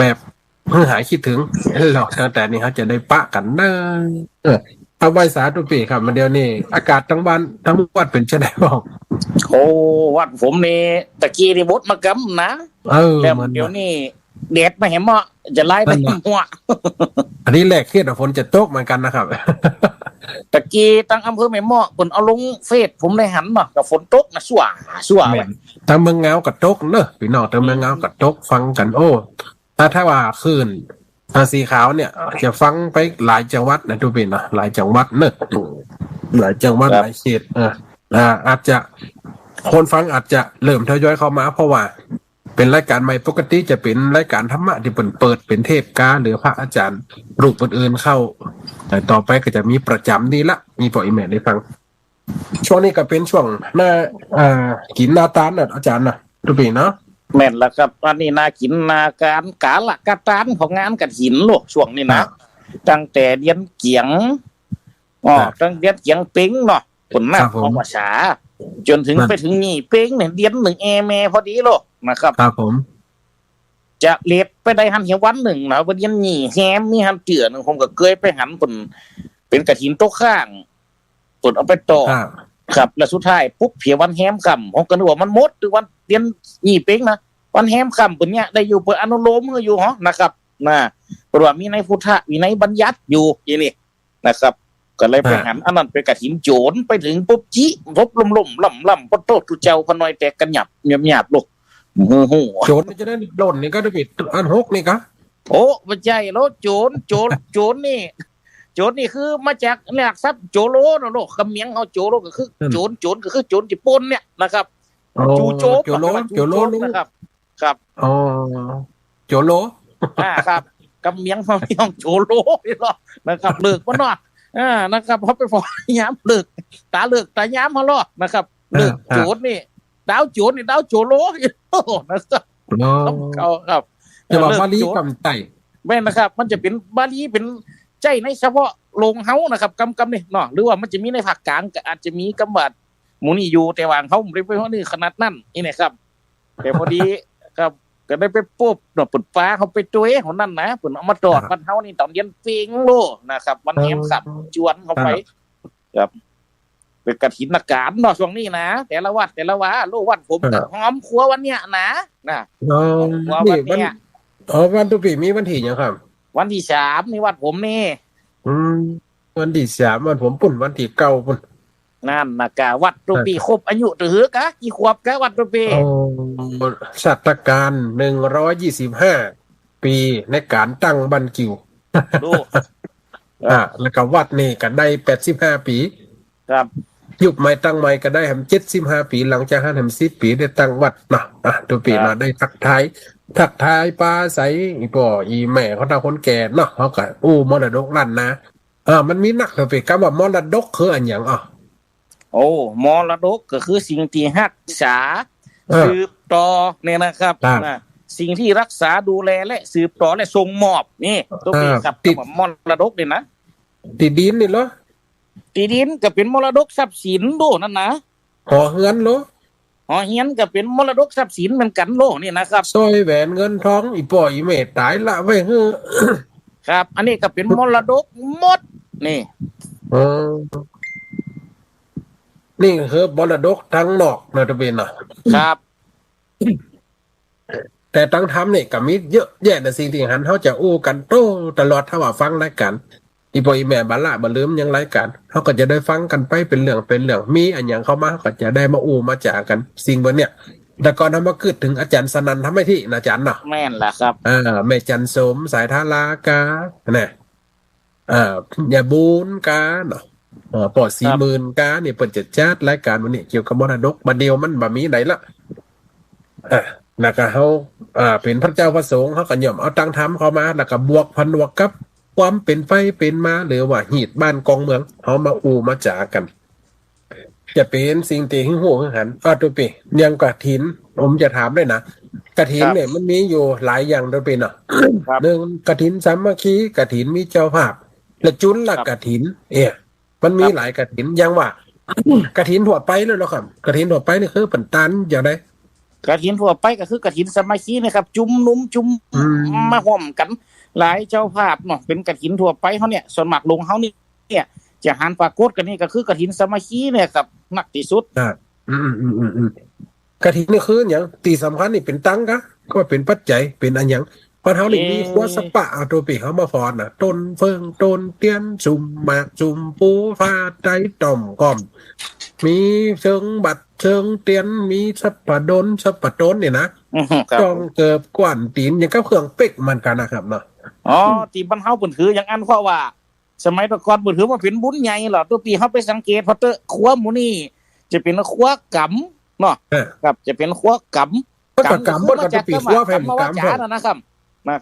แบบเพิ่งหายคิดถึงหรอกแต่นี่เขาจะได้ปะกันนะเอาไว้สาธุปีครับมาเดี๋ยวนี้อากาศทั้งบ้านทั้งวัดเป็นเช่นไรบ้างโอ้วัดผมนี่ตะกี้นี่บดมากำนะแล้วเดี๋ยวนี้แดดมาเห็นมั้ยจะไล่ไปหัวอันนี้แหลกเครียดฝนจะตกเหมือนกันนะครับตะกี้ตั้งอำเภอแม่เมาะเพิ่นเอาลงเฟซผมได้หันมากับฝนตกนะสั่วทั้งเมืองเงากับตกเนอะพี่น้องทั้งเมืองเงากับตกฟังกันโอ้ถ้าว่าคืนสีขาวเนี่ยจะฟังไปหลายจังหวัดนะทุกปีนะหลายจังหวัดเนอะหลายจังหวัดหลายเขตอาจจะคนฟังอาจจะเริ่มทยอยเข้ามาเพราะว่าเป็นรายการใหม่ปกติจะเป็นรายการธรรมะที่เปิดเป็นเทพกาหรือพระอาจารย์รูปอื่นๆเข้าแต่ต่อไปก็จะมีประจำนี่ละมีปออีเมลได้ฟังช่วงนี้ก็เป็นช่วงหน้ากินนาตาลนะอาจารย์นะทุกปีเนาะแม่นแล้วครับอันนี้นากินนาการกาละกาตานของงานกฐินลูกช่วงนี้นะตั้งแต่เดือนเกียงตั้งเดือนเกียงเป้งเนาะผลหน้าของภาษาจนถึงไปถึงนี่เป้งเนี่ยเดือน1แม่พอดีลูกนะครับครับผมจะเล็บไปได้หันเหี่ยววันหนึ่งนะวันเดือนนี่แฮมมีหันเจือนึงผมก็เคยไปหันเป็นกฐินโต๊ะข้างผลเอาไปต่อครับแล้วสุดท้ายปุ๊บเพียวันแฮมค่ำผมก็นึกว่ามันหมดหรือวันเดือนนี่เป้งนะวันแฮมค่ำปุ่นเนี้ยได้อยู่เปิดอนุโลมมืออยู่นะครับเพราะว่ามีในพุทธมีในบัญญัติอยู่อย่างนี้นะครับก็เลยไปหันอันนั้นเป็นกฐินโจรไปถึงปุ๊บจิพบล่มล่ำพอโตตุเจ้าพน้อยแต่กันหยับหยาบลูกโจรจะได้หล่นนี่ก็ได้ปิดอัน6นี่ก็โอ้ไม่ใช่แล้วโจรนี่คือมาจากเนี่ยครับโจโลนะลูกคำเมียงเอาโจโลก็คือโจรก็คือโจรญี่ปุ่นเนี่ยนะครับจูโจโลนะครับครับอ๋อโจโลครับคำเมียงเขาเรียกโจโลนี่หรอนะครับเลิกบ่เนาะนะครับเขาไปฟ้องย้ำเลิกตาเลิกตาย้ำเขาหรอนะครับเลิกโจรนี่ดาวโจรนี่ดาวโจโลนะครับต้องเขาครับจะบอกบาลีกำไตแม่นะครับมันจะเป็นบาลีเป็นใจในเฉพาะโรงเฮานะครับกำนี่เนาะหรือว่ามันจะมีในภาคกลางก็อาจจะมีกำบัดหมูนี่อยู่แต่ว่าเขาไม่ได้ไปเพราะนี่ขนาดนั้นนี่นะครับแต่พอดีครับก็ได้ไปปุ๊บเนาะปดฟ้าเขาไปตัวของนั่นนะผลเอามาตอดวันเฮานี่ตอนเย็นฟิงโลนะครับวันแฮมขับจวนเข้าไปครับเป็นกฐินการเนาะช่วงนี้นะแต่ละวัดโลวัดผมหอมครัววันเนี้ยนะวันเนี้ยวันตุปีมีวันที่ยังครับวันที่3นี่วัดผมนี่วันที่3วันผมปุ่นวันที่9ปุ่นนั่นนะกะวัดตุปีครบอายุหรือกะกี่ขวบกะวัดตุปีศาสตราการ125ปีในการตั้งบันกิวดูแล้วก็วัดนี่ก็ได้85ปีครับยุบใหม่ตั้งใหม่ก็ได้75ปีหลังจากนั้น10ปีได้ตั้งวัดนะตุปีเราได้ทักทายปลาใสอีป่ออีแม่เขาตาคนแก่เนาะเขาก็มรดกลั่นนะมันมีนักตุปีคำว่ามรดกคืออันหยังมรดกก็คือสิ่งที่รักษาสืบต่อเนี่ยนะครับสิ่งที่รักษาดูแลและสืบต่อและส่งมอบนี่ตัวนี้ครับคำว่ามรดกเนี่ยนะติดดินนี่เหรอติดดินก็เป็นมรดกทรัพย์สินโลนั่นนะหอเฮือนเหรอหอเฮือนก็เป็นมรดกทรัพย์สินเหมือนกันโลนี่นะครับสร้อยแหวนเงินทองอีป่ออีแม่ตายละไว้ฮือครับอันนี้ก็เป็นมรดกหมดนี่นี่คือมรดกทั้งนอกนะตะเบนครับแต่ตั้งทำนี่ก็มีเยอะแยะแต่สิ่งที่หันเขาจะกันโตตลอดถ้าว่าฟังรายการอีปอยแม่บาละบ่ลืมยังรายการเขาก็จะได้ฟังกันไปเป็นเรื่องมีอันอย่างเข้ามาก็จะได้มามาจากันสิ่งบนเนี่ยแต่ก่อนทำมาเกิดถึงอาจารย์สนันทำไม่ที่อาจารย์เนาะแม่นล่ะครับแม่จันสมสายทารากาเนี่ยอย่าบูนกาเนาะปอด40,000กาเนี่ยเปิดจัดจัดรายการวันนี้เกี่ยวกับมรดกบัดเดียวมันบ่มีไหนละแล้วก็เขาเป็นพระเจ้าพระสงฆ์เขาก็ย่อมเอาตังทำเข้ามาแล้วก็บวกพันวกกับความเป็นไฟเป็นมาหรือว่าหีดบ้านกองเมืองเขามามาจากันจะเป็นสิ่งที่หิ้งหัวหิ้งหันตัวปียังกฐินผมจะถามด้วยนะกฐินเนี่ยมันมีอยู่หลายอย่างตัวปีเนาะหนึ่งกฐินสามัคคีกฐินมีเจ้าภาพและจุลกฐินมันมีหลายกฐินยังว่ากฐินทั่วไปเลยเหรอครับกฐินทั่วไปนี่คือปันตันอย่างไร กฐินทั่วไปก็คือกฐินสามัคคีนะครับจุ่มนุ้มจุ่มมาห่มกันหลายเจ้าภาพเนาะเป็นกฐินทั่วไปเขาเนี่ยส่วนมากลงเขาเนี่ยจะหันปรากฏกันนี่ก็คือกฐินสามัคคีเนี่ยครับนักที่สุดกฐินนี่คืออย่างตีสำคัญนี่เป็นตังกะก็เป็นปัจจัยเป็นอันอย่างพอเฮานี่มีครัวสปะเอาตัวปีเขามาฟอนน่ะต้นเฟิงต้นเตียนจุ่มหมากจุ่มปูฟ้าใจต่อมก้อมมีเชิงบัดเชิงเตียนมีสับปะดนสับปะต้นเนี่ยนะจองเกิบกว่านตีนอย่างกับเครื่องเป๊กมันกันนะครับเนาะอ๋อตีบ้านเฮาเปิ้นถืออย่างอันเพราะว่าสมัยตะก่อนเปิ้นถือว่าเป็นบุญใหญ่เหรอตัวปีเฮาไปสังเกตพอเตอครัวหมู่นี่จะเป็นครัวกำเนาะครับจะเป็นครัวกำก็กำบ่กับตัวปีครัวแผ่นกำนะ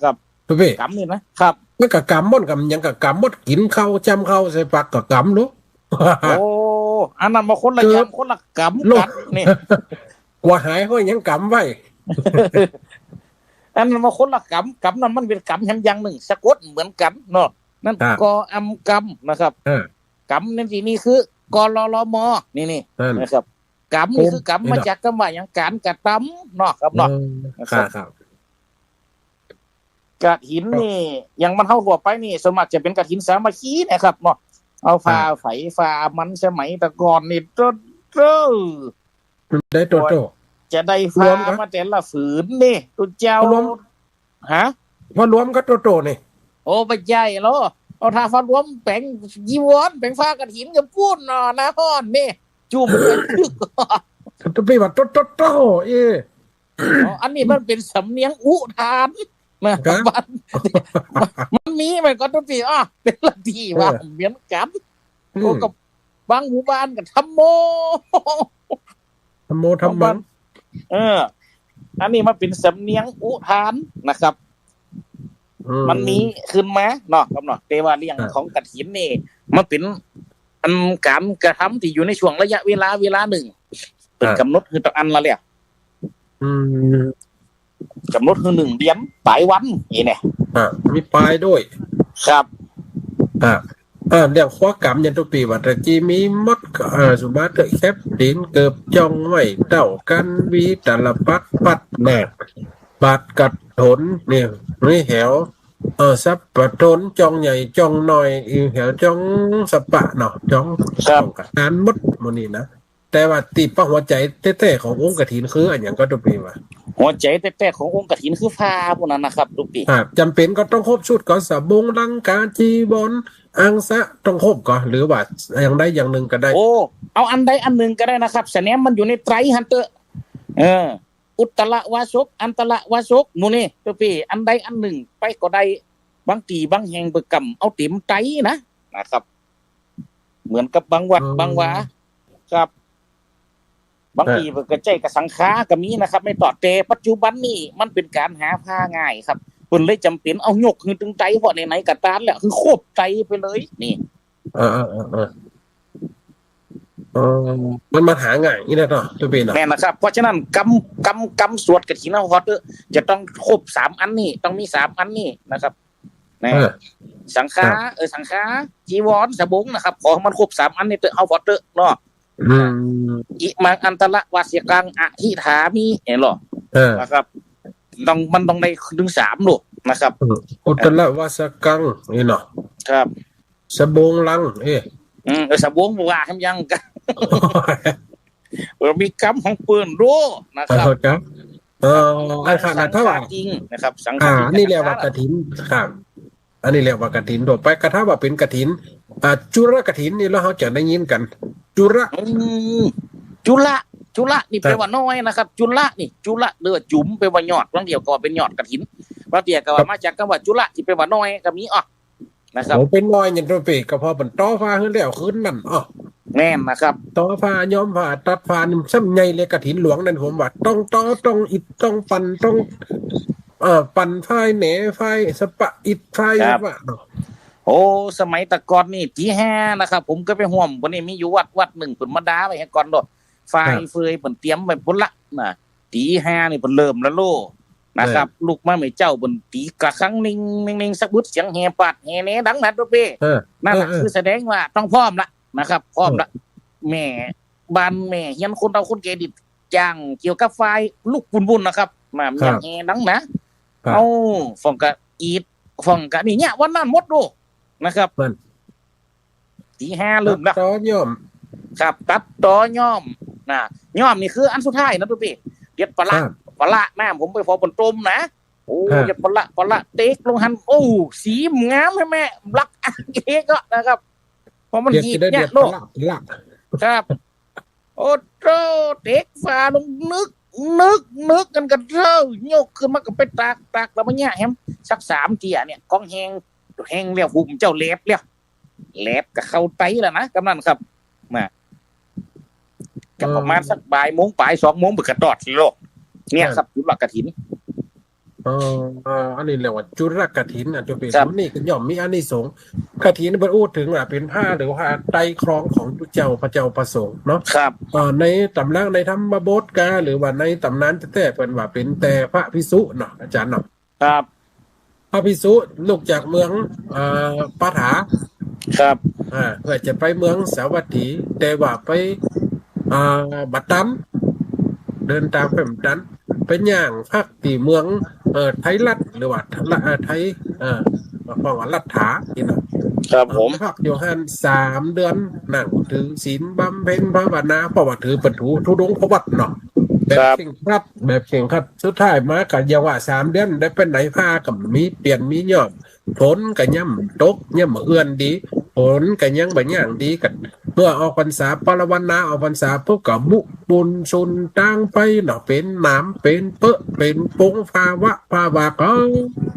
ครับตัวปีกำนี่นะครับมันก็กำบ่กับยังก็กำบ่กินข้าวจำข้าวใส่ปากก็กำรู้โอ้อันนั้นมาคนละอย่างคนละกำกันนี่กว่าหายเขายังกำไว้อันนั้นมาคนละกำนั้นมันเป็นกำอย่างหนึ่งสะกดเหมือนกันเนาะนั่นกออำกำนะครับกำในที่นี้คือกลลมนี่นะครับกำนี่คือกำมาจากคำว่าอย่างการกระตำเนาะครับเนาะครับกฐินนี่อย่างมันเท่าทั่วไปนี่สมัครจะเป็นกฐินสามัคคีนะครับเนาะเอาฟ้าไฟฟ้ามันสมัยตะก่อนนี่ได้ตัวจะได้ฟ้ามาแต่ละฝืนนี่ตัวเจ้าฮะพอรวมก็โตนี่โอ้ไปใหญ่แล้วเอาถ้าฟ้ารวมแป่งยีวรแป่งฟ้ากฐินกับพูดนอนะฮ้อนนี่จุ่มกันทึกตัวไปว่าโตอันนี้มันเป็นสำเนียงอุทานมันมีมันก็ต้องปีเป็นละทีว่าเหมือนกันก็กับบางหมู่บ้านกับธรรมโมมันอันนี้มันเป็นสำเนียงอุทานนะครับมันมีขึ้นมาเนาะครับเนาะแต่ว่าเรื่องของกฐินนี่มันเป็นอันการกระทำที่อยู่ในช่วงระยะเวลาหนึ่งเป็นกำหนดคือต่ออันละเลยกำหนดคือ1 เดือนปลายวันนี่เนี่ยมีปลายด้วยครับเรื่องข้อกรรมยันตุปีว่าตะกี้มีมดสุมาเตอแคบดินเกือบจ้องไว้เต่ากันวีตะละปัดแหนกบาดกัดถนเนี่ยนี่แหวซับปะทนจองใหญ่จองน้อยอีแหวจองสปะเนาะจองการมดโมนี่นะแต่ว่าตีป้าหัวใจแท้ๆขององค์กฐินคืออันอย่างก็ตุปีว่าหัวใจแท้ๆขององค์กฐินคือฟ้าพวกนั้นนะครับตุปีจำเป็นก็ต้องครบชุดก่อนสบงลังกาจีบอนอังสะต้องครบก่อนหรือว่าอย่างใดอย่างหนึ่งก็ได้โอ้เอาอันใดอันหนึ่งก็ได้นะครับแสดงมันอยู่ในไตรฮันเตอร์อุตตรวาสกอันตรวาสกมูนี่ตุปีอันใดอันหนึ่งไปก็ได้บางทีบางแห่งเบิกกำเอาเต็มไตรนะครับเหมือนกับบางวัดบางวาครับบางทีเพิ่นก็ใจกับสังฆาก็มีนะครับไม่ต่อแต่ปัจจุบันนี้มันเป็นการหาผ้าง่ายครับเพิ่นเลยจำเป็นเอายกขึ้นตึงใจเพราะไหนๆก็ตานแล้วคือโคบใจไปเลยนี่มันหาง่ายนี่แหละเนาะตัวเป็นแม่นนะครับเพราะฉะนั้นกำสวดกฐินฮอดจะต้องครบ3อันนี้ต้องมี3อันนี้นะครับนะสังฆาจีวรสบงนะครับขอให้มันครบ3อันนี้เตเอาฮอดเนาะอิมังอันตระวาสยกังอธิฐามิเห็นหรอนะครับมันต้องได้ถึง3ลูกนะครับอุตระวาสกังนี่เนาะครับสบงลังสบงว่าทำยังกันมีกรรมของปืนรู้นะครับอันขนาดเท่าไหร่จริงนะครับสังฆานี่เรียกว่ากฐินครับอันนี้เรียกว่ากฐินต่อไปกระทั่งว่าเป็นกฐินจุลกฐินนี่แล้วเขาจะได้ยินกันจุระนี่แปลว่าน้อยนะครับจุระนี่จุระหรือว่าจุ๋มแปลว่ายอดบางเดียวก็เป็นยอดกฐินบางเดียวก็ว่ามาจากคำว่าจุระที่แปลว่าน้อยก็มีนะครับเป็นน้อยอย่างตัวปีก็พอเป็นต่อฟ้าขึ้นแล้วขึ้นนั่นแน่นนะครับต่อฟ้าย้อมฟ้าตัดฟ้านี่ซ้ำใหญ่เลยกฐินหลวงนั่นผมว่าต้องต่อต้องอิฐต้องปั่นต้องปั่นไฟแหนไฟสปะอิฐไฟว่าโอ้สมัยตะกอนนี่ที่5นะครับผมก็ไปห่วมวันนี้มีอยู่วัดหนึ่งเพิ่นมาด่าไว้ให้ก่อนโดดไฟเฟยเพิ่นเตรียมไว้พุ่นละนะตี5นี่เพิ่นเริ่มแล้วโลนะครับลูกมาไม่เจ้าเพิ่นตีกะครั้งนิ่งสักบึดเสียงแห่ปัดแห่แหนดังนั้นตัวเป้นั่นน่ะคือแสดงว่าต้องพร้อมละนะครับพร้อมละแม่บ้านแม่เฮียนคนเราคนแก่ดิ จ้างเกี่ยวกับไฟลูกบุญนะครับมาอย่างแฮนังนะเอาฟองกะอีดฟองกะนี่เนี่ยวันนั้นหมดดูนะครับตี5ลืมแล้วต่อย่อมครับตัดต่อย่อมนะย่อมนี่คืออันสุดท้ายนะทุกพี่เด็ดปลาน้ำผมไปพอบนต้มนะโอ้เด็ดปลาเต็กลงหันโอ้สีงามให้แม่รักเก๊ก็นะครับพอมันหยิบเนี่ยโลกครับโอ้โหเต็กฟ้าลงนึกกันกันเท่ายกขึ้นมาก็ไปตักแล้วมันเนี่ยแฮมสัก3เที่ยเนี่ยกองแหงเรียกหุ่มเจ้าเล็บกับเข้าไตแล้วนะกำนันครับมากับประมาณสักบ่ายโมงปลาย2 โมงเบิกกระดอดสิโลกเนี่ยครับจุลกฐินอันนี้เรียกว่าจุลกฐินอ่ะจะเป็นนี่ก็ย่อมมีอานิสงส์กฐินเป็นอู้ถึงเป็นผ้าหรือว่าไตรครองของพระเจ้าประสงค์เนาะครับในตำราในธรรมบทกาหรือว่าในตำนานแต่เป็นว่าเป็นแต่พระภิกษุเนาะอาจารย์เนาะครับพระภิกษุลูกจากเมืองปาฐาครับเพื่อจะไปเมืองสาวัตถีแต่ว่าไปบัดตันเดินตามไปบัดตันไปย่างพักที่เมืองไทยรัฐหรือว่าไทยเพราะว่ารัฐถาที่นั่นครับผมพักอยู่หัน3 เดือนนั่งถือศีลบำเพ็ญภาวนาเพราะว่าถือปฐุทุดงพวัตเนาะแบบเข่งขัดสุดท้ายมากันยาวว่า3 เดือนได้เป็นไหนผ้ากับมีเปลี่ยนมีย่อมผลกันย่ำตกย่ำเอื้อนดีผลกันยังแบบอย่างดีกันเมื่อออกพรรษาปรวันนาออกพรรษาพวกกับมุบุญชุนตั้งไปเนาะเป็นน้ำเป็นเปอะเป็นปงภาวะ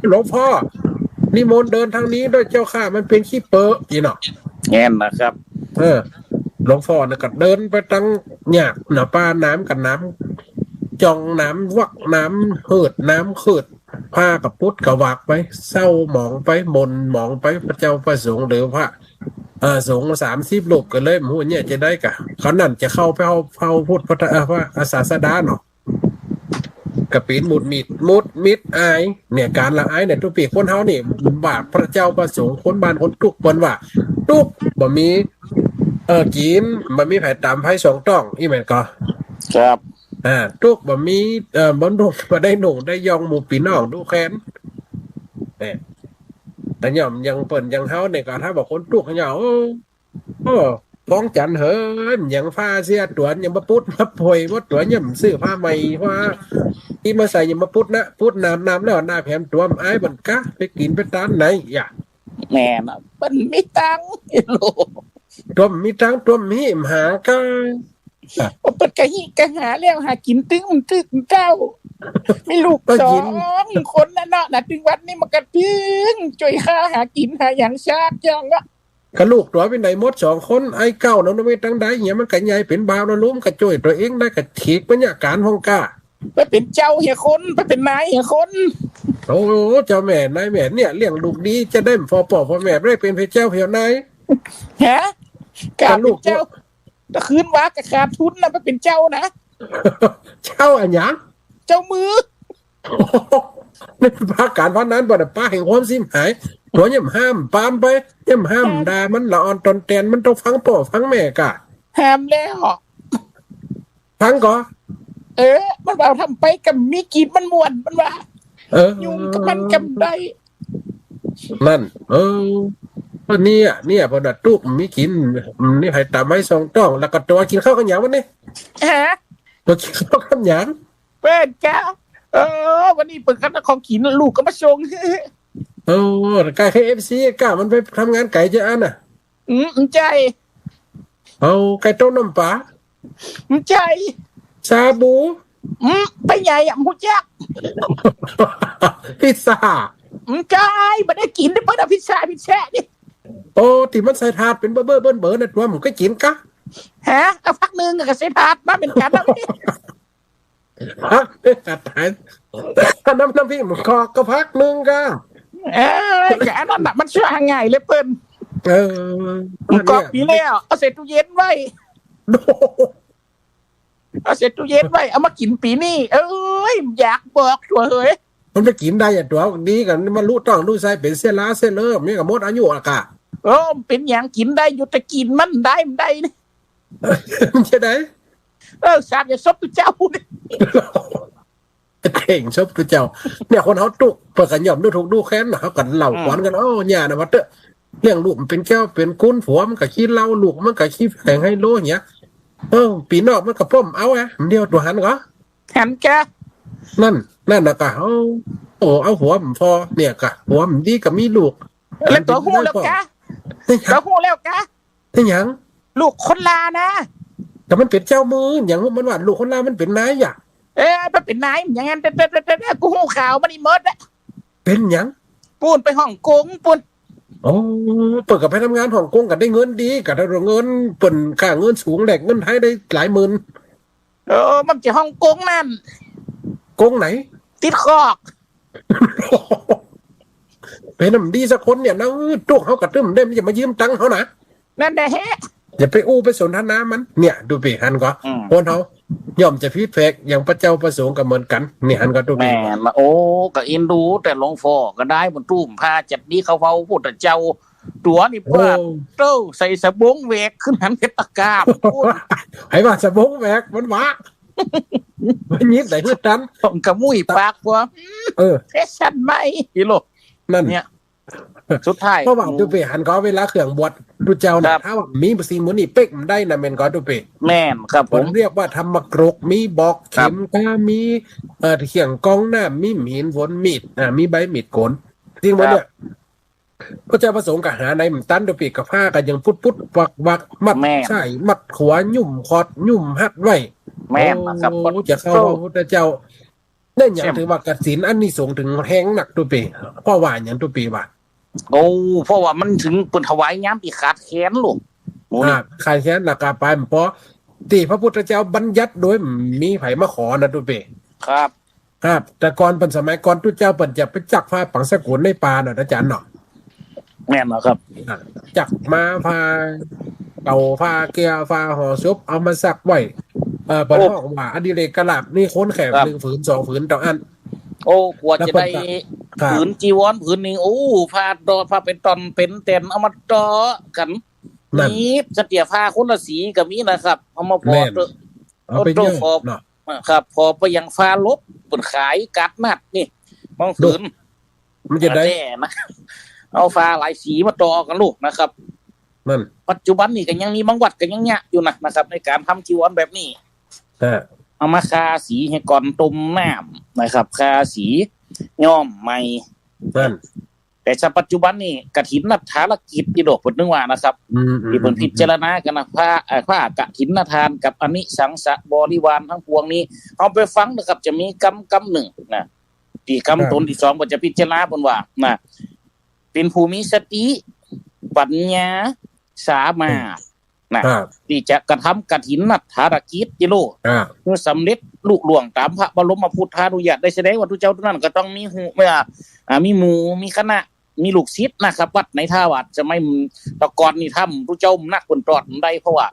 หลวงพ่อนิมนต์เดินทางนี้ด้วยเจ้าข้ามันเป็นขี้เปอะอีเนาะแง่นะครับหลวงพ่อเนี่ยก็เดินไปตั้งหยากหน้าป้าน้ำกับน้ำจองน้ำวักน้ำเหืดน้ำขืดผ้ากับพุทธกับวักไปเศร้าหมองไปมนหมองไปพระเจ้าประสงค์หรือพระสงฆ์30 รูปกันเลยหมู่เนี่ยจะได้กะเขานั่นจะเข้าไปเอาพุทธพระศาสดาเนาะกระปีนมุดมิดอายเนี่ยการละอายเนี่ยทุกปีคนเฮานี่บาปพระเจ้าประสงค์คนบ้านคนทุกคนว่าทุกบ่มีกินบ่มีไผตามไผ2ต้องอีแม่นก็ครับทุกบ่มีบ่นุ่งบ่ได้นุ่งได้ยองหมู่พี่น้องดูแค้นแต่ย่อมยังเปิ้นยังเฮาเนี่ยก็ถ้าบอกคนทุกข์เขาฟ้องจันเหินยังฟ้าเสียตัวยังมาปุดมาป่วยว่าตัวย่ำซื้อผ้าใหม่ว่าที่มาใส่ยังมาปุดนะปุดน้ำแล้วหน้าแผ่นตัวไอ้บันกะไปกินไปตานไหนอย่าแม่น่ะมันมีตังโลตัวมีตังตัวมีมหาก็เปิดกะหิกะหาแล้วหากินตึงเจ้าไม่ลูก2 คนน่ะเนาะถึงวันนี้มันกระตึงจ่อยค่าหากินหาอย่างชาติจังละกะลูกตัวเป็นไหนหมด2 คนไอ้เก้าแล้วไม่ตั้งได้เนี่ยมันกะใหญ่เป็นบ่าวแล้วล้มกะจ่อยตัวเองได้กะถีกบรรยากาศห้องกะไปเป็นเจ้าเฮียคนไปเป็นนายเฮียคนโอ้เจ้าแม่นายแม่เนี่ยเลี้ยงลูกดีจะได้พอพ่อแม่ได้เป็นพระเจ้าเพียวนายฮะการลูกเจ้าตะคืนว่ากะขาดทุนนะไปเป็นเจ้านะเจ้าอันหยังเจ้ามือในภาคการพันนั้นบ่ได้ป้าแห่งความสิ้นหายตัวย่ำห้ามปามไปย่ำห้ามด่ามันละอ่อนตนแตนมันต้องฟังพ่อฟังแม่กะห้ามแล้วฟังก่อมันเอาทำไปกับมีกินมันม่วนมันว่ายุ่งกับมันกำได้นั่นเนี่ยพอดัดตุ๊กมีกินนี่ให้ตามให้2 ต้องแล้วก็ตัวกินข้าวกันหยังวันนี้ตัวกินข้าวกันหยังเป็นแกวันนี้เปิดกันของกินลูกก็มาชงไก่ KFC ก้ามันไปทำงานไก่จะอันน่ะใจไก่ต้มน้ำปลาใจชาบูไปใหญ่หมูจักพิซซ่าใจไม่ได้กินได้เปิดพิซซ่านี่ที่มันใส่ถาดเป็นเบอร์นะตัวมันก็กินกะเอาพักนึงกับใส่ถาดมาเป็นกันนะตัดถ่ายน้ำพริกมันก็พักนึงกะแกนั่นน่ะมันช่วยง่ายเลยเปิ้นก็ปีแล้วเอาเสร็จตู้เย็นไว้เอามากินปีนี้อยากบอกตัวเฮ้ยมันไปกินได้อย่างตัวดีกันมันรู้ต้องรู้ใส่เป็นเส้นล้าเส้นเลิศมีกับมดอายุอะกะเป็นอย่างกินได้อยู่แต่กินมันได้นี่จะได้ สาดอย่าซบตัวเจ้าเนี่ย เก่งชอบตัวเจ้าเนี่ยคนเขาตุกเปิดกันยอมดูถูกดูแค้นนะเขากันเหล่าขวานกันเนี่ยนะวัดเตอเรื่องลูกมันเป็นแก้วเป็นกุ้นผัวมันก็ขี้เหล้าลูกมันก็ขี้แข่งให้โลอย่างเงี้ยปีนอกมันก็ป้อมเอามันเดียวตัวหันก็ หันแก นั่นนะกะเอาหัวมันพอเนี่ยกะหัวมันดีกับมีลูก แล้วตัวหูแล้วแกตัวหูแล้วแก ที่ยัง ลูกคนลานะ แต่มันเป็นเจ้ามืออย่างมันว่าลูกคนลามันเป็นนายอ่ะ มันเป็นนายอย่างงั้นเป็นกูหูข่าวมันอีเมิร์ดอะ เป็นยัง ปูนไปฮ่องกงปูน โอ้เปิดกับไปทำงานฮ่องกงกันได้เงินดีกับได้เงินเปิ่นค่าเงินสูงแหลกเงินไทยได้หลายหมื่น มันจะฮ่องกงนั่น กงไหน ติดคอก เป็นน้ำดีสักคนเนี่ยนะตุกเขากระตึ้มได้มันจะมายืมตังค์เขานะ นั่นแหละฮะ อย่าไปอู้ไปสนทนามันเนี่ยดูปีหันก็คนเขาย่อมจะพีดแฟกอย่างพระเจ้าประสงค์กับเหมือนกันนี่หันก็ดูปี แม่มาโอ้ก็เอ็นดูแต่หลวงพ่อก็ได้บนตู้มพาจัดดีเขาเฝ้าพุทธเจ้าตัวนี่เพื่อเต้าใส่สบงเวกขึ้นหันเพชรตะกาบพูด ให้ว่าสะบงแวกมันวะมันยิบไหนเพื่อกัน ผมกระมุ้ยปากว่าเทชันไหมฮิโล นั่น เนี่ยสุดท้าย เพราะว่าดูปีหันก็เวลาเครื่องบวชดูเจ้านะถ้าว่ามีสิ่งมือนี่เป๊กมันได้นะเมนก็ดูปี แม่นครับ ผมเรียกว่าธรรมกรกมีบอกเข็มก็มีเขียงกองหน้ามีหมีนวนมีดมีใบมีดโกนจริงไหมเนี่ยพระเจ้าประสงค์กับหาในมันตันดูปีกับผ้ากันยังพุดวักมัดใช่มัดขวายุ่มคอดยุ่มหัดไว้ แม่นนะครับ จะเข้าพระเจ้าเนี่ยอย่างถือว่ากฐินอันนี้ส่งถึงแห้งหนักดูปีเพราะว่าอย่างดูปีว่าโอ้เพราะว่ามันถึงเป็นถวายย้ำปีขาดแขนลูกขาดแขนหนักกาไปเพราะที่พระพุทธเจ้าบัญญัติโดยมีไผมาขอนะดูปีครับแต่ก่อนเป็นสมัยก่อนทุกเจ้าเปิ่นจะไปจักผ้าปังสกุลในป่าน่ะอาจารย์เนาะแม่นเหรอครับจักมาผ้าเก่าผ้าเกียผ้าห่อซุปเอามาซักไว้เปิ่นห้องว่าอดิเรกกะลับนี่ค้นแขก1 ฝืน 2 ฝืนต่ออันโอ้กว่าจะได้ผืนจีวรผืนนึงโอ้ผ้าดอผ้าเป็นตอนเป็นเต็นเอามาดอกันนี่สเตียผ้าคนละสีก็มีนะครับเอามาพอเอาไปเยอะเนาะครับพอไปยังฟ้าลบเปิดขายกัดนัดนี่บางฝืนมันจะได้นะเอาฟ้าหลายสีมาต่อกันลูกนะครับนั่นปัจจุบันนี่ก็ยังมีบางวัดก็ยังยากอยู่นะครับในการทำจีวรแบบนี้เอามาคาสีให้ก่อนต้มน้ำนะครับคาสีย้อมใหม่นั่นแต่ปัจจุบันนี่กฐินนัทธารกิจที่ดอกเพิ่นนึกว่านะครับที่เพิ่นพิจารณากันนะผ้ากฐินทานกับอนิสังสะบริวารทั้งปวงนี้เอาไปฟังนะครับจะมีกรรมหนึ่งนะที่กรรมตนที่2ก็จะพิจารณาเพิ่นว่านะเป็นภูมิสติปัญญาสามารถนะที่จะกระทำกฐินนัทธารกิจจิโลเมื่อสำเร็จลุล่วงตามพระบรมพุทธานุญาตได้แสดงว่าทุกเจ้าทุกนั้นก็ต้องมีหูมีหมู่มีคณะมีลูกศิษย์นะครับวัดในท่าวัดจะไม่ตะกอนนี่ทำทุกเจ้านักคนตรอดได้เพราะว่า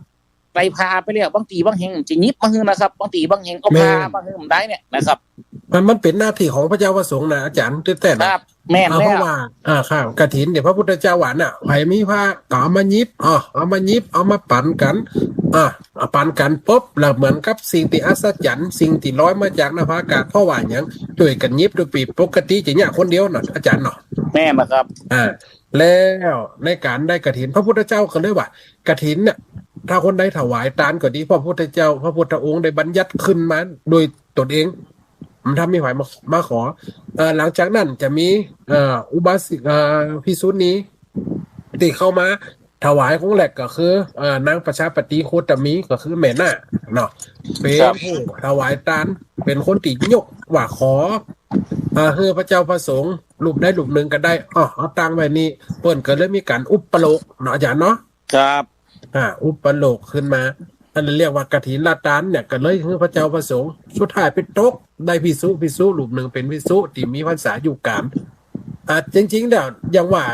ไปพาไปเรียกบางทีบางแห่งจะยิบมาฮือนะครับบางทีบางแห่งก็พามาฮือได้เนี่ยนะครับมันเป็นหน้าที่ของพระเจ้าประสงค์นะอาจารย์แต่ครับแม่นแล้วเพราะว่าข้าวกฐินเดี๋ยวพระพุทธเจ้าหวานน่ะไผมีผ้าก็เอามายิบเอามายิบเอามาปั่นกันปั่นกันปุ๊บแล้วเหมือนกับสิ่งที่อัศจรรย์สิ่งที่ลอยมาจากนภาอากาศเพราะว่าอย่างด้วยกันยิบด้วยปีปกติจะเนี่ยคนเดียวเนาะอาจารย์เนาะแม่นะครับแล้วในการได้กฐินพระพุทธเจ้าก็เลยว่ากฐินเนี่ยถ้าคนใดถวายทานก็ดีพระพุทธเจ้าพระพุทธองค์ได้บัญญัติขึ้นมาโดยตนเองมันทำไม่ไหวมาขอหลังจากนั้นจะมีอุบาสิกภิกษุณีที่เข้ามาถวายของแหลกก็คือนางประชาปฏิโคตมีก็คือแม่น่ะเนาะเป็นผู้ถวายทานเป็นคนติยกว่าขอคือพระเจ้าประสงค์รูปได้รูปหนึ่งก็ได้เอาตังไว้นี่เปิ้นก็เลยมีการอุปโลกเนาะอาจารย์เนาะครับอุปโลกขึ้นมาอันนั้นเรียกว่ากฐินละทานเนี่ยก็เลยคือพระเจ้าประสงค์สุดท้ายเป็นตกได้ภิกษุรูปหนึ่งเป็นภิกษุที่มีพรรษาอยู่กลางจริงๆแล้วอย่างว่า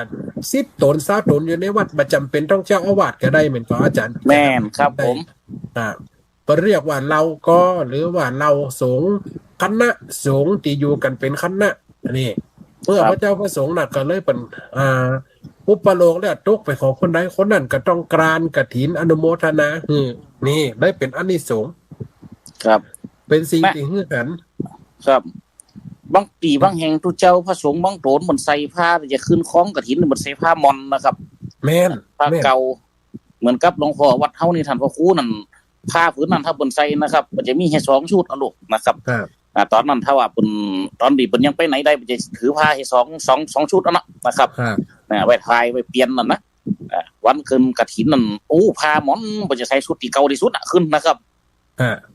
10 ตน20 ตนอยู่ในวัดประจำเป็นต้องเจ้าอาวาสก็ได้เหมือนกับอาจารย์แม่นครับผมเรียกว่าเราก็หรือว่าเราสงฆ์คณะสงฆ์ที่อยู่กันเป็นคณะนี่เมื่อพระเจ้าประสงค์น่ะก็เลยเป็นอุปโลกแล้วตกไปของคนใดคนนั้นก็ต้องกรานกฐินอนุโมทนานี่ได้เป็นอานิสงส์ ครับเป็นสิ่งที่ฮือหันครับบางปีบางแห่งทุเจ้าพระสงฆ์บางโตนมันใส่ผ้าจะขึ้นคล้องกฐินมันใส่ผ้ามอนนะครับแม่นผ้าเก่าเหมือนกับหลวงพ่อวัดเฮานี่ท่านพระครูนั่นผ้าผืนนั้นถ้าเพิ่นใส่นะครับมันจะมีแค่2ชุดอะลูกนะครับตอนนั้นถ้าว่าเพิ่นตอนนี้เพิ่นยังไปไหนได้มันจะถือผ้าให้2ชุดนะครับไว้ทายไว้เปลี่ยนนั่นนะวันขึ้นกฐินนั่นโอ้ผ้ามอนมันจะใส่ชุดที่เก่าที่สุดขึ้นนะครับ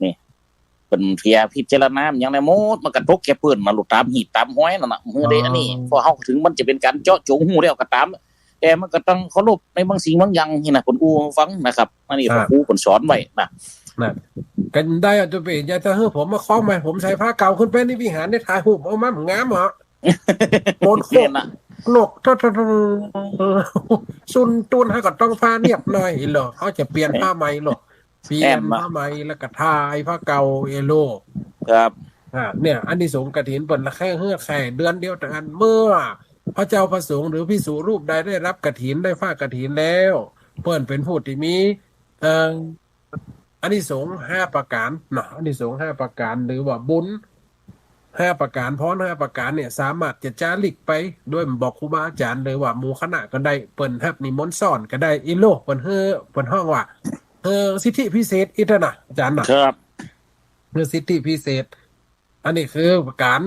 นี่เป็นเพียพิจารณาอย่างไรโมดมันกระทบแก่เพื่อนมาหลุดตามหีบตามห้อยนั่นน่ะมื้อใดอันนี้พอเฮาถึงมันจะเป็นการเจาะจงหูแล้วก็ตามแต่มันก็ต้องเคารพในบางสิ่งบางอย่างนี่นะเพิ่นอู้ฟังนะครับอันนี้ครูเพิ่นสอนไว้นะกันได้อ่ะตัวเป็นอย่าจะให้ผมมาคล้องใหม่ผมใส่ผ้าเก่าขึ้นไปในวิหารได้ถ่ายรูปเอามางามเหรอโอนโคตรโลกถ้าซุนตุนให้ก็ต้องผ้าเรียบหน่อยเหรอเขาจะเปลี่ยนผ้าใหม่หรอเปลี่ยนผ้าใหม่แล้วก็ทายผ้าเก่าเอโลครับเนี่ยอันนี้สงฆ์กฐินเปิดละแค่เฮือกแค่เดือนเดียวแต่อันเมื่อพระเจ้าประสงค์หรือภิกษุรูปใดได้รับกฐินได้ผ้ากฐินแล้วเปิ้นเป็นผู้ที่มีอันนี้สงฆ์5ประการเนาะอันนี้สงฆ์5ประการหรือว่าบุญ5ประการพร5ประการเนี่ยสามารถจะจาริกไปด้วยบอกครูบาอาจารย์เลยว่าหมู่คณะก็ได้เปิ้นฮับนิมนต์สอนก็ได้อีโลเปิ้นเปิ้นห้องว่าสิทธิพิเศษอีกนะอาจารย์นะครับสิทธิพิเศษอันนี้คือการ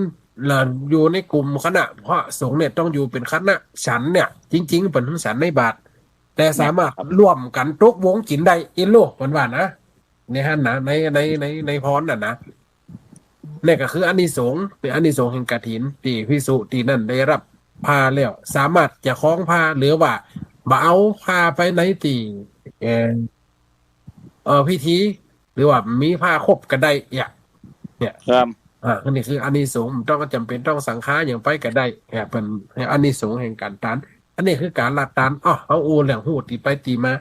อยู่ในกลุ่มคณะเพราะสงฆ์เนี่ยต้องอยู่เป็นคณะฉันเนี่ยจริงๆเป็นฉันในบาทแต่สามารถร่วมกันตกวงกินได้อีโลเปิ้นว่านะในฮั่นนะในพรน่ะนะนี่ก็คืออานิสงส์เป็นอานิสงส์แห่งกฐินที่ภิกษุที่นั่นได้รับผ้าแล้วสามารถจะคล้องผ้าหรือว่าบ่เอาผ้าไปในที่พิธีหรือว่ามีผ้าครบก็ได้เนี่ยครับอันนี้คืออานิสงส์ต้องจำเป็นต้องสังฆาอย่างไปก็ได้เป็นอานิสงส์แห่งการทานอันนี้คือการละทานเอาอูเรื่องหูตีไปตีมา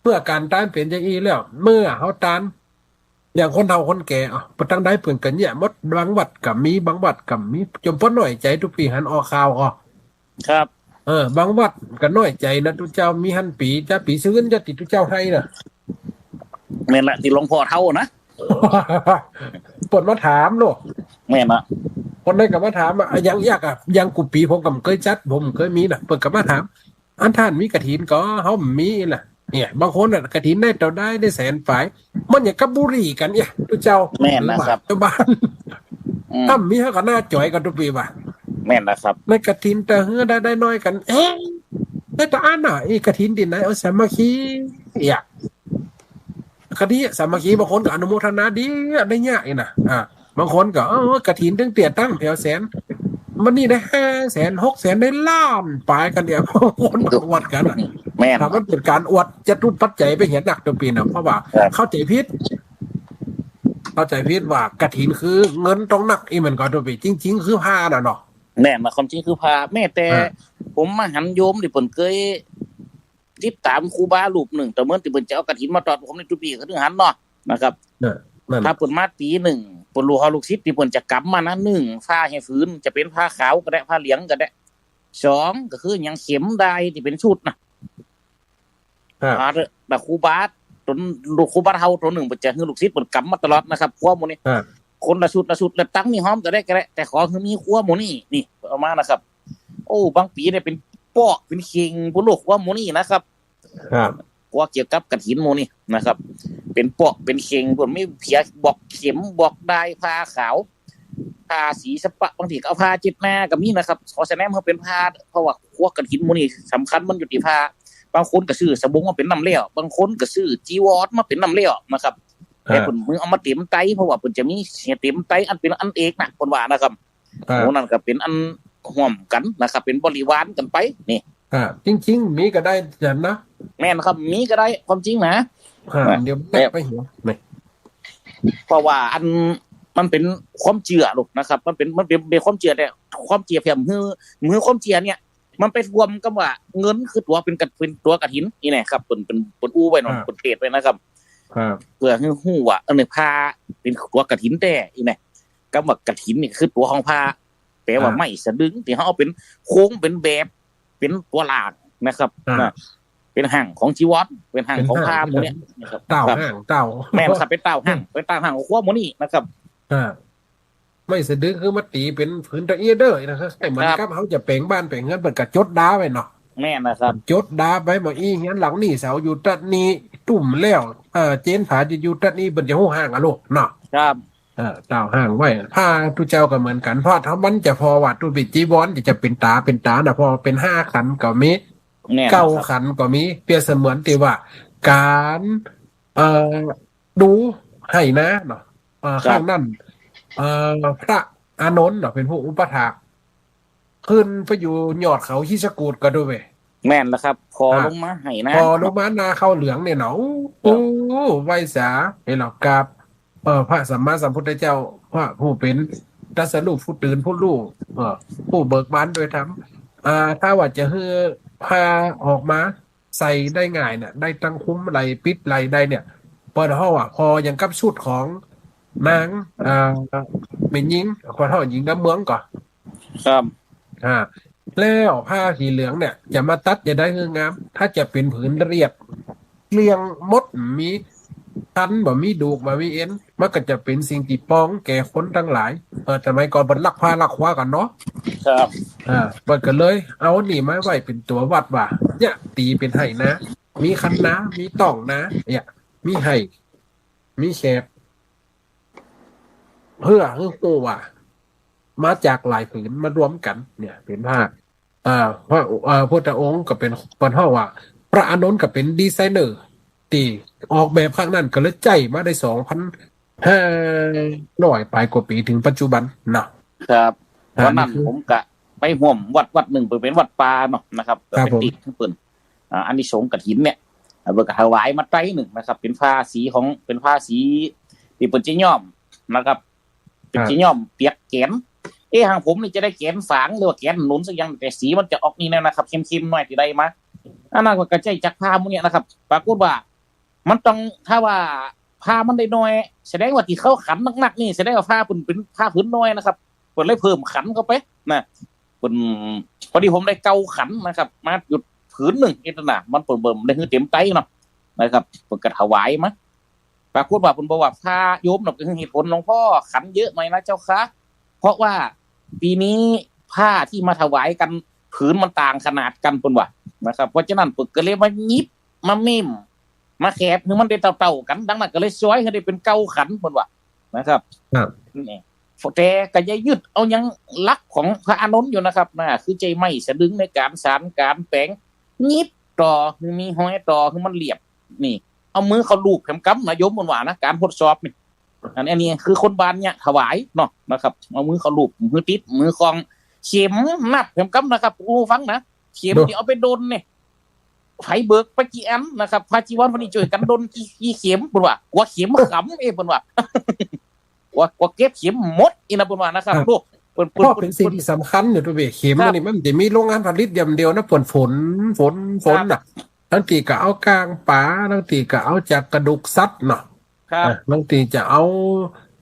เมื่อการทานเป็นอย่างนี้แล้วเมื่อเขาทานอย่างคนเฒ่าคนแก่ประตั้งได้เพิ่นกันเนี่ยมดบางวัดกับมีบางวัดกับมีจมพ้นหน่อยใจทุกปีหันออกข่าวครับบางวัดก็น้อยใจนะทุกเจ้ามีหันปีจะปีซื้อจะติดทุกเจ้าให้น่ะแม่นละที่หลวงพ่อเฒ่านะปดมาถามโลกแม่นละคนได้ก็มาถามยังยากยังกุปีผมก็เคยจัดผมเคยมีน่ะเปิดก็มาถามอันท่านมีกฐินก็เฮามีล่ะเนี่ยบางคนน่ะกฐินได้เท่าได้แสนฝ่ายมันอย่างกับบุหรี่กันเนี่ยทุกเจ้าแม่นนะครับชาวบ้านถ้ามีเฮาก็น่าจ่อยกันทุกปีว่ะแม่นนะครับในกฐินแต่เฮือได้น้อยกันได้แต่อันน่ะกฐินดินไหนเอาสามัคคีคดีสามัคคีบางคนก็อนุโมทนาดีได้ยากอีกนะบางคนก็กฐินตั้งเตี่ยตั้งแถวแสนมันนี่ได้500,000 600,000ได้ล้านปลายกันเดียวบางคนก็อวดกันแม่นมันเป็นการอวดจะทุบปัจจัยไปเห็นหนักตัวปีนะเพราะว่าเข้าใจผิดว่ากฐินคือเงินต้องหนักอีเหมือนกันตัวปีจริงๆคือผ้าน่ะเนาะแน่มาความจริงคือผ้าแม่แต่ผมมาหันโยมที่เพิ่นเคยติดตามครูบารูปหนึ่งแต่เมื่อที่เพิ่นจะเอากฐินมาตอดผมในทุกปีก็ถึงหันเนาะนะครับถ้าเพิ่นมาปี1เพิ่นรู้เฮาลูกศิษย์ที่เพิ่นจะกลับมานะ1ผ้าให้ฟื้นจะเป็นผ้าขาวก็ได้ผ้าเหลืองก็ได้2ก็คือหยังเข็มได้ที่เป็นชุดนะแต่ครูบาเฮาตัวหนึ่งเพิ่นจะให้ลูกศิษย์เพิ่นกลับมาตลอดนะครับครัวหมู่นี้คนละชุดแล้วตั้งมีหอมก็ได้แต่ขอคือมีครัวหมู่นี้นี่เอามานะครับโอ้บางปีได้เป็นปอกเป็นเข่งผู้ลูกว่าหมู่นี้นะครับว่าเกี่ยวกับกฐินหมู่นี้นะครับเป็นปอกเป็นเข่งเพิ่นไม่เพียบอกเข็มบอกได้ผ้าขาวผ้าสีสปะบางทีก็เอาผ้าจิตหน้าก็มีนะครับขอแสดงว่าเป็นผ้าเพราะว่าพวกกฐินหมู่นี้สำคัญมันอยู่ที่ผ้าบางคนก็ซื้อสบงมาเป็นน้ำเลี้ยวบางคนก็ซื้อจีวรมาเป็นน้ำเลี้ยวนะครับแต่เพิ่นมือเอามาเต็มไตเพราะว่าเพิ่นจะมีเต็มไตอันเป็นอันเอกนะเพิ่นว่านะครับโอ้นั่นก็เป็นอันห่วมกันนะครับเป็นบริวารกันไปนี่จริงๆมีก็ได้จันนะแม่นครับมีก็ได้ความจริงนะเดี๋ยวแม่ไปหัวนี่เพราะว่าอันมันเป็นความเชื่อลูกนะครับมันเป็นความเชื่อแต่ความเชื่อเพียงมือความเชื่อเนี่ยมันไปรวมกับว่าเงินคือตัวเป็นตัวกฐินนี่แหละครับเป็นอู้ไว้เนาะเป็นเทศไว้นะครับเพื่อให้ฮู้ว่าผ้าเป็นตัวกฐินแต่อีนี่กับว่ากฐินนี่คือตัวของผ้าแปลว่าไม่สะดึงที่เฮาเอาเป็นโค้งเป็นแบบเป็นตัวหลากนะครับ เป็นห่างของจีวรเป็นห่างของผ้าหมูเนี่ยนะครับเต่าห่างเต่าแม่นครับเป็นเต่าห่างของขั้วหมูนี่นะครับไม่สะดึกคือมาตีเป็นผืนตะเอียเด้อนะครับไอ้มันกับเขาจะเป่งบ้านเป่งเงินเปิดกระจดดาไว้เนาะแม่นะครับจดดาไปมาอีงั้นหลังนี่เสาอยู่ตัดนี้ตุ่มแล้วเจนผาจะอยู่ตัดนี้เปิดจะหูห่างอะลูกเนาะครับเต่าห่างไว้ผ้าทุเจ้าก็เหมือนกันเพราะถ้ามันจะพอวัดตุบิจีวรจะเป็นตานะพอเป็น5 ขันก็มี9 ขันก็มีเปรียบเสมือนที่ว่าการดูให้นะเนาะข้างนั้นพระอานนท์เนาะเป็นผู้อุปถากขึ้นไปอยู่ยอดเขาฮิสกูดก็ด้วยเว้ยแม่นแล้วครับพอลงมาให้นะพอลงมานาเข้าเหลืองเนี่ยเนาะโอ้ไว้สาเห็นหรอกกับพระสัมมาสัมพุทธเจ้าพระผู้เป็นตรัสรู้ผู้ตื่นผู้รู้ผู้เบิกบานโดยธรรมถ้าว่าจะให้พาออกมาใส่ได้ง่ายเนี่ยได้ตั้งคุ้มไหลปิดไหลได้เนี่ยพอเท่าพอยังกับชุดของนางเป็นยิงพอเท่ายิงน้ำเมืองก่อนครับแล้วผ้าสีเหลืองเนี่ยจะมาตัดจะได้เงางามถ้าจะเป็นผืนเรียบเรียงมดมีทันบ่มีดูกบ่มีเอ็นมันก็จะเป็นสิ่งที่ป้องแก่คนทั้งหลายทำไมก่อนบรรลักผ้าลักคว้ากันเนาะครับเปิดกันเลยเอาหนีไม้ไว้เป็นตัววัดว่าเนี่ยตีเป็นไห่นะมีคันนะมีต่องนะเนี่ยมีไห่มีแฉบเพื่อโอ้ว่ามาจากหลายผืนมารวมกันเนี่ยเป็นผ้าพระพุทธองค์ก็เป็นปนห้าว่าพระอานนท์ก็เป็นดีไซเนอร์ตีออกแบบข้างนั้นก็เลยใจมาได้2,500 ปลายกว่าปีถึงปัจจุบันนะครับวันนั้นผมกะไปห่วมวัดหนึ่งเป็นวัดป่าเนาะนะครับเป็นติดทั้งปืนอันนี้สงกฐินเนี่ยเบิกถวายมาไตรหนึ่งนะครับเป็นผ้าสีที่เป็นจีย่อมนะครับเป็นจีย่อมเปียกแขนทางผมนี่จะได้แขนฝางหรือว่าแขนหนุนสักอย่างแต่สีมันจะออกนี่นะครับเข้มๆหน่อยที่ได้มาอันนั้นก็กระจายจากผ้าพวกนี้นะครับปรากฏว่ามันต้องถ้าว่าผ้ามันได้น้อยแสดงว่าที่เขาขันหนักๆนี่แสดงว่าผ้าเป็นผ้าผืนน้อยนะครับเปิดเลยเพิ่มขันเข้าไปนะเป็นพอดีผมได้เกาขันนะครับมาหยุดผืนหนึ่งนะมันเปิดได้คือเต็มไตเนาะนะครับเปิดกระถวายมั้ยปรากฏว่าผมบอกว่าผ้าโยมเนาะคือเหตุผลหลวงพ่อขันเยอะหน่อยนะเจ้าค่ะเพราะว่าปีนี้ผ้าที่มาถวายกันผืนมันต่างขนาดกันปุ่นว่ะนะครับเพราะฉะนั้นปึกก็เลยมายิบมาเมมมาแคบคือมันได้เต่าๆกันดังนั้นก็เลยซอยให้ได้เป็นเก้าขันปุ่นว่ะนะครับนี่แต่ก็อย่ายึดเอายังลักของพระอานนท์อยู่นะครับคือใจไม่สะดึงในการสานการแปลงยิบต่อคือมีห้อยต่อคือมันเรียบนี่เอามือเขาลูบแผมกั๊มนะโยมปุ่นว่านะการทดสอบนี่อันนี้คือคนบ้านเนี่ยถวายเนาะนะครับเอามือเขาลูบมือติดมือคลองเข็มนับแผมกั๊มนะครับโอ้ฟังนะเข็มที่เอาไปโดนเนี่ยไผเบิกไปกี่อันนะครับพาจีวรพอดีช่วยกันโดนกี่เข็มปุ่นว่ากว่าเข็มขำปุ่นว่ากว่าเก็บเข็มหมดอีนะปุ่นว่านะครับลูกเป็นสิ่งที่สำคัญอยู่ตัวเข็มนี่มันจะมีโรงงานผลิตอย่างเดียวนะฝนน่ะบางทีก็เอากลางป่าบางทีก็เอาจากกระดูกสัตว์เนาะบางทีจะเอา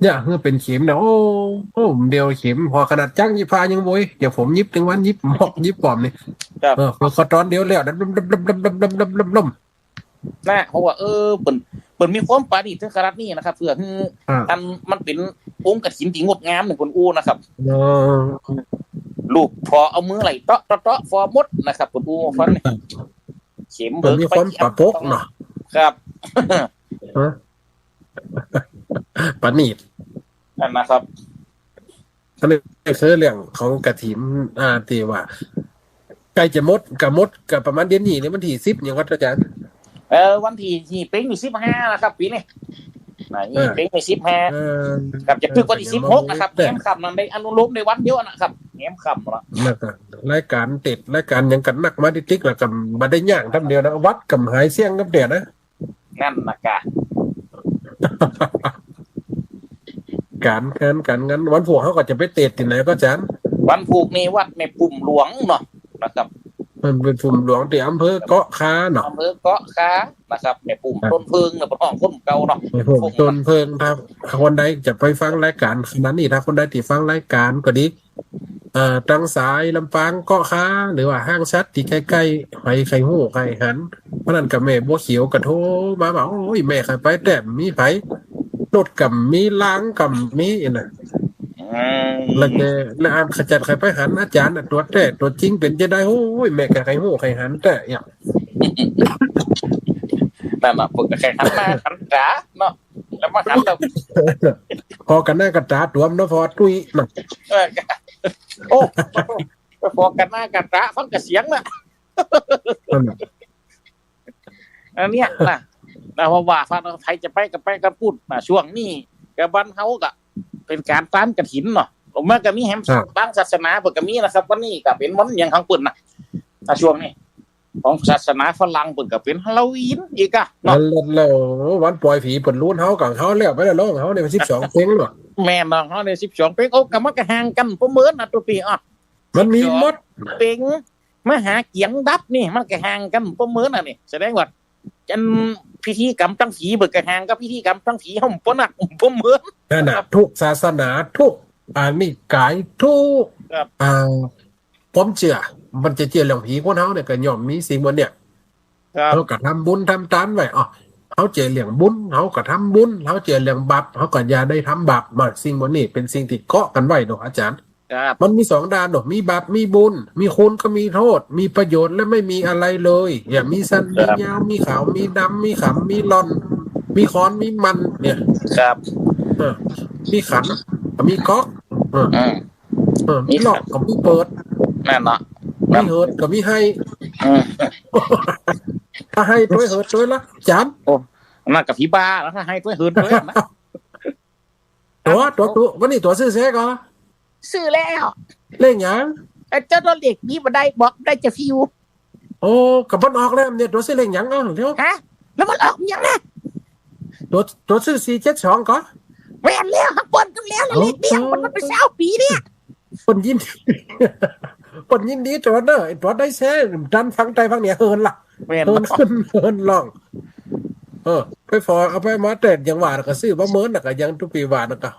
เนี่ยคือเป็นเข็มเนี่ยโอ้เดียวเข็มพอขนาดจ้างยิบพายังโวยเดี๋ยวผมยิบถึงวันยิบหมอกยิบปอมนี่พอตอนเดียวแล้วดำนะเพราะว่าเปิ่นมีความปราณีตถึงขนาดนี้นะครับเพื่อคือมันเป็นองค์กฐินที่งดงามหนึ่งคนอู้นะครับลูกพอเอามือไหลเตาะฟอร์มดนะครับคนอู้ฟังเข็มเบิกมีความปะปกเนาะครับปานีดนั่นนะครับอันนี้คือเรื่องของกฐินที่ว่าใกล้จะมดกับประมาณเดือนนี้นี่วันที่10อย่างครับอาจารย์วันที่เป็นอยู่15นะครับปีนี้นี่เป็นอยู่15กับจะถึงวันที่16นะครับแง้มค่ำนั้นได้อนุโลมในวันเดียวนะครับแง้มค่ำละนะครับรายการติดรายการยังกันนักมาดิติ๊กแล้วกันบ่ได้ย่างทำเดียวนะวัดกับหายเสียงกับเดียวนะนั่นนะกะการงั้นวันผูกเขาก็จะไปเตะที่ไหนก็อาจารย์วันผูกนี่วัดแม่ปุ่มหลวงเนาะนะครับมันเป็นปุ่มหลวงที่อำเภอเกาะคาเนาะอำเภอเกาะคานะครับแม่ปุ่มต้นเพิงเนี่ยเป็นห้องคนเก่าเนาะแม่ปุ่มต้นเพิงถ้าคนใดจะไปฟังรายการขนาดนี้ถ้าคนใดที่ฟังรายการก็ดี ตรังสายลำปางเกาะค้าหรือว่าห้างชัดที่ใกล้ๆไข่หูไข่หันเพราะนั้นกับแม่บัวเขียวกระโทรมาบอกโอ้ยแม่ใครไปแต่มีไผรถกับมีล้างกับมีน่ะแล้วแกแล้วอ่านขจัดใครไปหันอาจารย์น่ะตัวแต่ตัวจริงเป็นจะได้โอ้ยแม่กับไข่หูไข่หันแต่อย่าง นั่นน่ะฝึกแข่งขันมาขันจ๋าเนาะแล้วมาขันเรา พอกันหน้ากระตาตัวมนพอตุ้ยน่ะ โอ้ไปฟอกกันหน้ากันจ๋าฟังกับเสียงน่ะอันเนี้ยนะเพราะว่าฟังไทยจะไปกับไปกันพูดช่วงนี้กับบ้านเฮาก็เป็นการต้านกฐินเนาะผมว่าก็มีแฮมบางศาสนาเปิดก็มีนะครับวันนี้ก็เป็นวันอย่างของเปิดนะช่วงนี้ของศาสนาฝรั่งเปิดก็เป็นฮาโลวีนอีกอ่ะเนาะแล้ววันปล่อยผีเปิดลุ้นเฮากับเฮาแล้วไปแล้วร้องเฮาใน12เพลงหรอแม่นเฮาใน12เพลงโอ้ก็มันก็ห่างกันบ่เหมือนนะตัวปีอ่ะมันมีมดเพลงมหาเกียงดับนี่มันก็ห่างกันบ่เหมือนน่ะนี่แสดงว่าจันพิธีกรรมตั้งผีเบิกกระหางกับพิธีกรรมตั้งผีห่มปนักบ่เหมือนนั่นน่ะทุกศาสนาทุกนิกายทุกผมเชื่อมันจะเชื่อเรื่องผีคนเฮาเนี่ยก็ย่อมมีสิ่งมันเนี่ยเฮาก็ทำบุญทำทานไว้เฮาเจอเรื่องบุญเฮาก็ทำบุญเฮาเจอเรื่องบาปเฮาก็อย่าได้ทำบาปมาสิ่งมันนี่เป็นสิ่งที่เกาะกันไว้เนาะอาจารย์มันมี2ด้านเนาะมีบาปมีบุญมีคุณก็มีโทษมีประโยชน์และไม่มีอะไรเลยอย่ามีสั้นมียาวมีขาวมีดำมีขำมีลอนมีค้อนมีมันเนี่ยครับมีขันมีก๊อกมีหลอกกับมีเปิดนั่นเนาะมีเหิดกับมีให้ถ้าให้ด้วยเหิดด้วยละจำโอ้นั่นกับผีบ้าแล้วถ้าให้ด้วยเหิดด้วยนะตัววันนี้ตัวซื้อแซ่ก็ซื้อแล้วเล่นยังเจ้าตัวเด็กนี่มาได้บอกได้จะฟิวโอ้กับมันออกแล้วเนี่ยตัวซื้อเล่นยังเดี๋ยวฮะแล้วมันออกยังนะตัวซื้อ472ก็แม่นแล้วข้างบนกันแล้วเล็กเดียวมันเป็น20 ปีเนี่ยปนยินดีตัวเนอะตัวได้แซ่ดันฟังใจฟังเนี่ยเฮินล่ะเฮินขึ้นเฮินล่องไปฟอเอาไปมาแต่ยังหวานก็ซื้อมาเมินน่ะก็ยังทุกปีหวานน่ะก็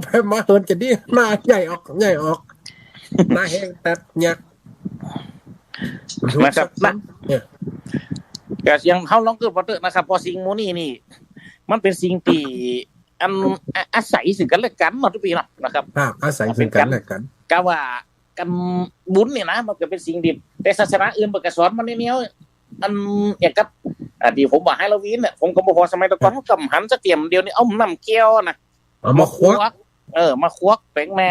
ไปมาเฮินจะดีหน้าใหญ่ออกหน้าแห้งตัดยักนะครับนะก็ยังเฮาลองเกิดบ่เตอะนะครับพอสิ่งโมนี่มันเป็นสิ่งที่อันอาศัยซึ่งกันและกันเนาะทุกปีเนาะนะครับอาศัยซึ่งกันและกันก็ว่ากันบุญเนี่ยนะมันก็เป็นสิ่งดีแต่ศาสนาอื่นบ่ก็สอนมันแนวอันอย่างกับที่ผมว่าฮาโลวีนเนี่ยผมก็บ่พอสมัยตะก่อนกำหันสักเตรียมเดียวนี่เอาน้ำแก้วนะมาควักมาควักแป้งแม่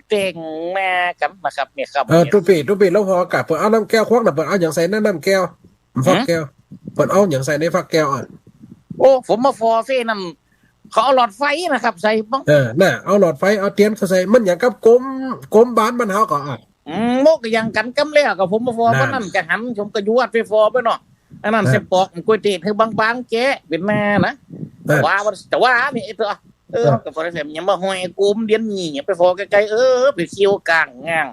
เต่งแม่กันนะครับเนี่ยครับทุกปีแล้วพอกลับเพิ่นเอาน้ำแก้วควักน่ะเพิ่นเอาหยังใส่ในน้ำแก้วฟักแก้วเพิ่นเอาหยังใส่ในฟักแก้วโอ้ผมมาฟอเฟ่นั่นเขาเอาหลอดไฟนะครับใส่บ้องน่ะเอาหลอดไฟเอาเทียนใส่มันอย่างกับกลมบ้านมันเฮาก็โมกอย่างกันกำแล้วกับผมมาฟอเพราะนั่นก็หันผมก็ยวดไปฟอไปเนาะอันนั้นเสปอกก๋วยเตี๋ยวคือบางๆแกะเป็นแม่นะแต่ว่านี่ไอ้ตัวกับฟอได้เสร็จยังมาห้อยกุมเดียนหนีไปฟอไกลๆไปเคี่ยวกลางง่าง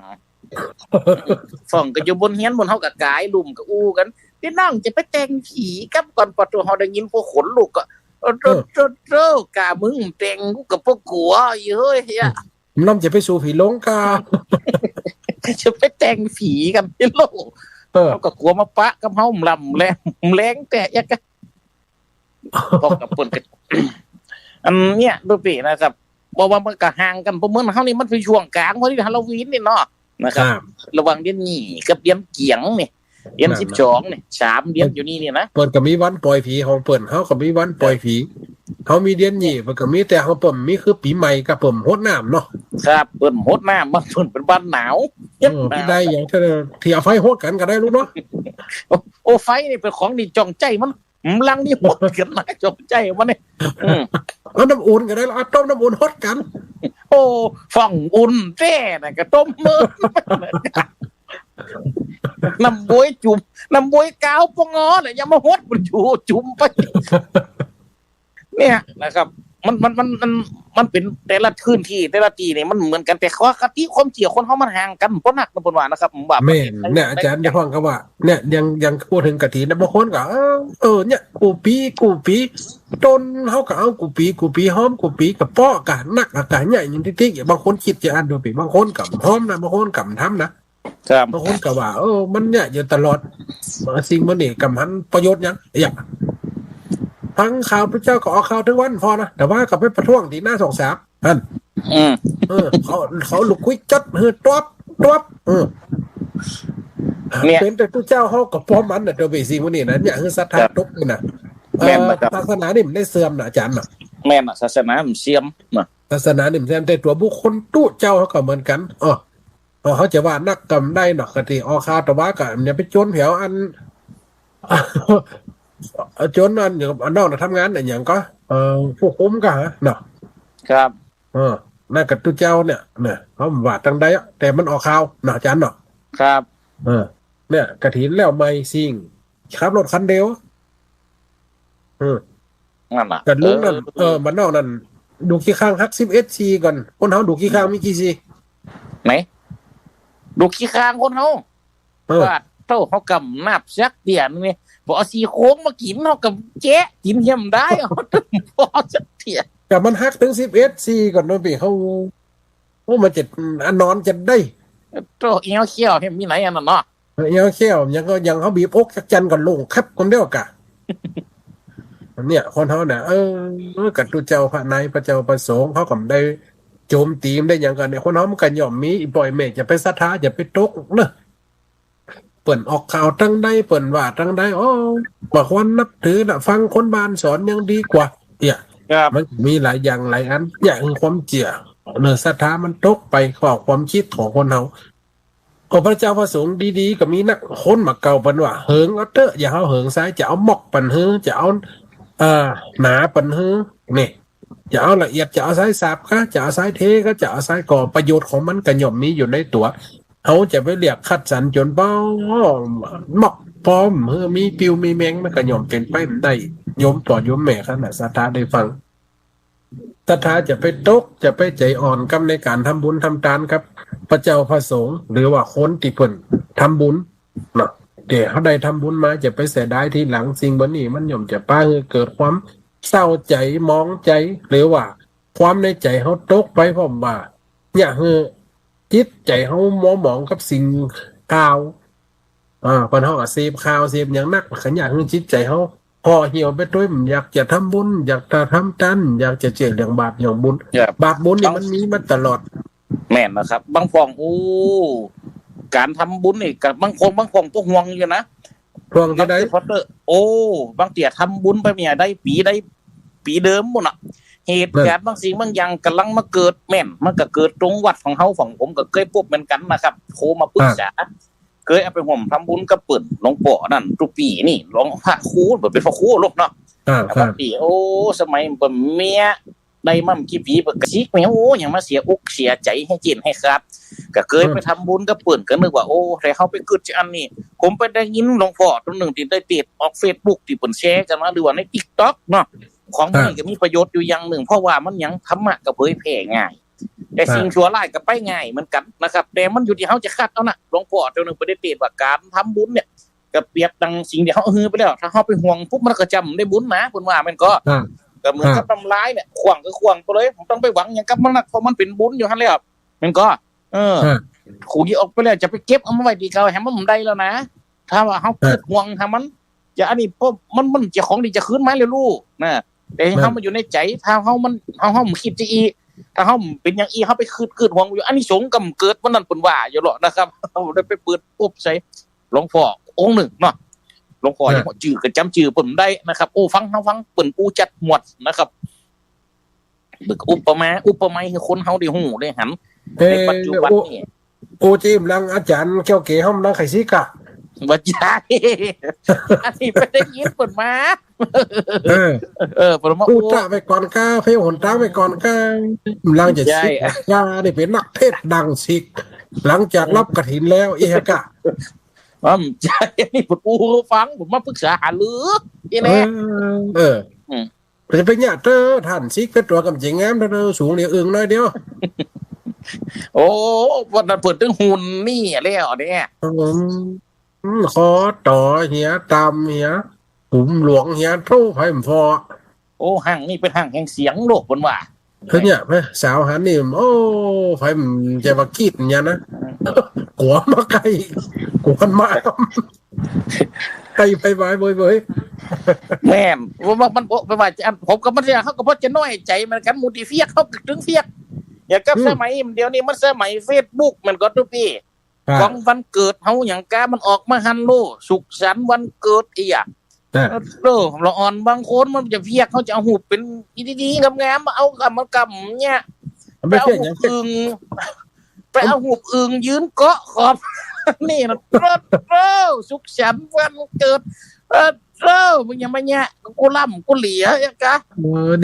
ฝ่องก็อยู่บนเฮียนบนเฮากับกายลุ่มกับอู้กันพี่น้องจะไปแต่งผีกับก่อนปะตัวเฮาได้ยินพวกขนลุกก็โตกามึงแต่งกูกับพวกกัวเฮ้ยเฮียน้ำจะไปสู่ผีลงกาจะไปแต่งผีกันพี่โลเขาก็กลัวมาปะกับเฮาลำแรงแต่ยักษ์พอกับปุ่นกันอันเนี้ยดูปีนะครับบอกว่ามันก็ห่างกันเพราะเมื่อเฮานี่มันเป็นช่วงกลางพอดีฮาโลวีนนี่เนาะนะครับระหว่างเดือนนี้กับเดือนเกียงนี่เดือน12นี่3เดือนอยู่นี่นะเปิ่นก็มีวันปล่อยผีของเปิ่นเฮาก็มีวันปล่อยผีเฮามีเดือนนี้เพิ่นก็มีแต่เฮาเปิ่นมีคือปีใหม่กับเปิ่นโหดน้ำเนาะครับเปิ่นโหดน้ำมันเปิ่นเป็นบ้านหนาวพี่ได้อย่างที่เอาไฟโหดกันก็ได้รู้เนาะโอ้ไฟนี่เป็นของนี่จ้องใจมันลังนี่โหดกันนะจ้องใจมันนี่เอาน้ำอุ่นก็ได้เอาต้มน้ำอุ่นโหดกันโอ้ฝั่งอุ่นแท้น่ะก็ต้มมื้อน้ำบวยจุ่มน้ำบวยกาวปงอเนี่ยยังมาฮดมันอยู่จุ่มไปเนี่ยนะครับ มันเป็นแต่ละพื้นที่แต่ละที่นี่มันเหมือนกันแต่คติความเชื่อคนเฮามันห่างกันบ่นักนะเพิ่นว่านะครับผมว่า แม่นเนี่ยอาจารย์จะฟังก็ว่าเนี่ยยังพูดถึงกฐินนะบางคนก็เนี่ยกูปีต้นเฮาก็เอากูปีหอมกูปีกับป้อกะนักอากาศใหญ่อย่างที่บางคนคิดจะอันดูปีบางคนกับหอมนะบางคนกับทำนะครับ บางคนก็ว่ามันเนี่ยอยู่ตลอดสิ่งมันนี่กับมันประโยชน์ยังอย่างทั้งข่าวพระเจ้าก็ออกข่าวทั้งวันพอนะแต่ว่ากับไปประท้วงที่หน้า2-3นั่นเขาลุกคุยจัดตัวเป็นแต่ตู้เจ้าเขากับพร้อมมันนะตัวเบสิวันนี้นะเนี่ยคือศรัทธาตกนี่นะศาสนานี่มันได้เสื่อมนะอาจารย์นะแม่นศาสนามันเสื่อมนะศาสนานี่มันเสื่อมแต่ตัวบุคคลตู้เจ้าเขาก็เหมือนกันเขาจะว่านักกรรมได้หนอกกติออคาแต่ว่าก็อย่าไปจนแถวอันจนอันอย่างนอกทำงานอย่างก็ผู้คุมก็เนาะครับน่ากับตู้เจ้าเนี่ยเขาว่าตั้งได้แต่มันออกข่าวหนาอาจารย์เนาะครับเนี่ยกระถินแล้วไม่ซิ่งขับรถคันเดียวนั่นน่ะกันลุงนั่นมันนอกนั่นดูขี้ข้างฮัก11 ซีก่อนคนเขาดูขี้ข้างมีกี่ซีไหนดูขี้ข้างคนเขาว่าเท่าเขากำนับสักเดียนนี่บอกเอาซีโค้งมากินเขากับเจ๊กินเยี่ยมได้พอสักเดียนแต่มันฮักถึง11 ซีก่อนน้องปีเขามันจะนอนจะได้โตเอี้ยวเขี้ยวเห็นมีไหนอันนั้นเนาะเอี้ยวเขี้ยวยังเขาบีบอกจักจันก่อนลงครับคนเดียวกะเนี่ยคนเขาเนี่ยกับตู้เจ้าพระนายพระเจ้าประสงค์เขาก็ได้โจมตีมได้อย่างกันเนี่ยคนเขามันกันย่อมมีปล่อยเมฆจะไปศรัทธาจะไปตกเนอะเปิ่นออกข่าวตั้งได้เปิ่นว่าตั้งได้บางคนนับถือนะฟังคนบ้านสอนยังดีกว่าเนี่ยมันมีหลายอย่างหลายอันอย่างความเจี๋ยเนื้อศรัทธามันตกไปขอความคิดของคนเขาก็พระเจ้าประสงค์ดีๆก็มีนักคนมาเก่าปันว่าเหิงเอาเตอะอย่าเอาเหิงซ้ายจะเอาหมอกปันเหิงจะเอาหนาปันเหิงนี่จะเอาละเอียดจะเอาสายสาบก็จะเอาสายเทก็จะเอาสายก่อประโยชน์ของมันกันย่อมมีอยู่ในตัวเขาจะไปเรียกคัดสรรจนเป้าหมอกพร้อมมีปิวมีแมงมันกันย่อมเป็นไปได้โยมต่อโยมแม่ขนาดศรัทธาได้ฟังศรัทธาจะไปตกจะไปใจอ่อนกับในการทำบุญทำทานครับพระเจ้าพระสงฆ์หรือว่าคนที่เพิ่นทำบุญเนาะเดี๋ยวเขาได้ทำบุญมาจะไปเสียดายทีหลังสิ่งแบบนี้มันย่อมจะป้าเกิดความเศร้าใจมองใจหรือว่าความในใจเขาตกไปเพราะว่าเนี่ยจิตใจเขาหมองกับสิ่งข่าวคนเขาเสพข่าวเสพอย่างนักขยันจิตใจเขาพอเหี่ยวไปด้วยอยากจะทำบุญอยากจะทำตันอยากจะเจริญเรื่องบาปอย่างบุญบาปบุญนี่มันมีมาตลอดแม่นนะครับบางฟองการทำบุญนี่กับบางคนก็ห่วงอยู่นะห่วงจะได้พอเตอร์บางเตี่ยทำบุญไปเนี่ยได้ปีเดิมหมดน่ะเหตุการณ์บางสิ่งบางอย่างกำลังมาเกิดแม่นมันก็เกิดตรงวัดของเฮาของผมก็เคยพบเหมือนกันนะครับโทรมาปรึกษาเคยเอาไปห่มทำบุญกับปืนหลวงปู่นั่นทุกปีนี่หลวงพระครูเป็นพระครูลูกเนาะครับปีสมัยผมเมียได้มั่มกี่ปีกระซิกแมวอย่างมาเสียอกเสียใจให้จีนให้ครับก็เคยไปทำบุญกับปืนก็นึกว่าแต่เขาไปเกิดอันนี้ผมไปได้ยินหลวงพ่อตัวหนึ่งที่ได้ติดออก Facebook ที่เปิ่นแชร์กันมาหรือว่าใน TikTok เนาะของมันก็มีประโยชน์อยู่อย่างหนึ่งเพราะว่ามันยังธรรมะก็เผยแผ่ง่ายแต่สิ่งชั่วร้ายก็ไปง่ายเหมือนกันนะครับแต่มันอยู่ที่เขาจะคัดเอานะหลวงพ่อตัวหนึ่งไปได้ติดว่าการทำบุญเนี่ยก็เปรียบดังสิ่งที่เขาไปแล้วถ้าเขาไปห่วงปุ๊บมันก็จำได้บุญนะคุณว่ามันก็เหมือนกับทำร้ายเนี่ยขวางก็ขวางไปเลยผมต้องไปหวังอย่างกับมันเพราะมันเป็นบุญอยู่ฮั่นแล้วมันก็ขู่ที่ออกไปแล้วจะไปเก็บเอามาไว้ดีเก่าแฮมมันได้แล้วนะถ้าว่าเขาเกิดห่วงทำมันจะอันนี้เพราะมันจะของดีจะคืนไหมเลยลูกนะแต่เขามันอยู่ในใจถ้าเขามันคิดจะอีถ้าเขาเป็นอย่างอีเขาไปคืดห่วงอยู่อันนี้สงกำเกิดวันนั้นเป็นว่าอยู่หรอกนะครับเขาได้ไปเปิดปุ๊บใส่หลวงพ่อองค์หนึ่งเนาะหลวงพ่อยังจื่อก็จำจื่อผมได้นะครับฟังเปิ่นปูจัดหมวดนะครับบึกอุปมาให้คนเฮาได้หูได้หันในปัจจุบันนี่จีมลังอาจารย์เกี่ยวเก๋ห้องลังไข่ซิกะบ่ใช่อันนี้ไปได้ยินเปิ่นมาเปิ่นมาอูตะไปก่อนก้าเพลหนตาไปก่อนก้าลังจะซิกยาได้เป็นนักเทศดังซิกหลังจากรับกฐินแล้วอีฮะกะใช่นี่ผมฟังผมมาปรึกษาหารือที่ไหน จะไปเนี่ยเตอท่านซิกเป็นตัวกำจิงงามเตอสูงเดียวอึงน้อยเดียวโอ้วันนั้นเปิดถึงหุ่นนี่แล้วเนี่ยคอต่อเหียตามเหียหุมหลวงเหียทู่ไผ่พอโอ้ห่างนี่เป็นห่างแห่งเสียงโลกบนว่าคือเนี่ยไหมสาวหันนี่โอ้ไผ่จะมากีดเนี่ยนะหัวมาไกลหัวมาไกลไปไว้เว้ยแม่นว่ามันไปว่าจะผมกับมันเนี่ยเขาก็พอจะน้อยใจมันกันมูติเฟียเขาถึงเฟียอย่างกับสมัยเดี๋ยวนี้มันสมัย Facebook มันก็ทุกปีของวันเกิดเฮาอย่างกามันออกมาฮันโลสุขสันต์วันเกิดอีอ่ะเราอ่อนบางคนมันจะเฟียเขาจะเอาหูเป็นดีๆงามๆมาเอากับมันกับเนี่ยไปเอาหูอึงไปเอาหูอึงยืนเกาะขอบนี่นะสุขสันต์วันเกิดมึงยังไม่เนี่ยกูล่ำกูเหลียยังกะ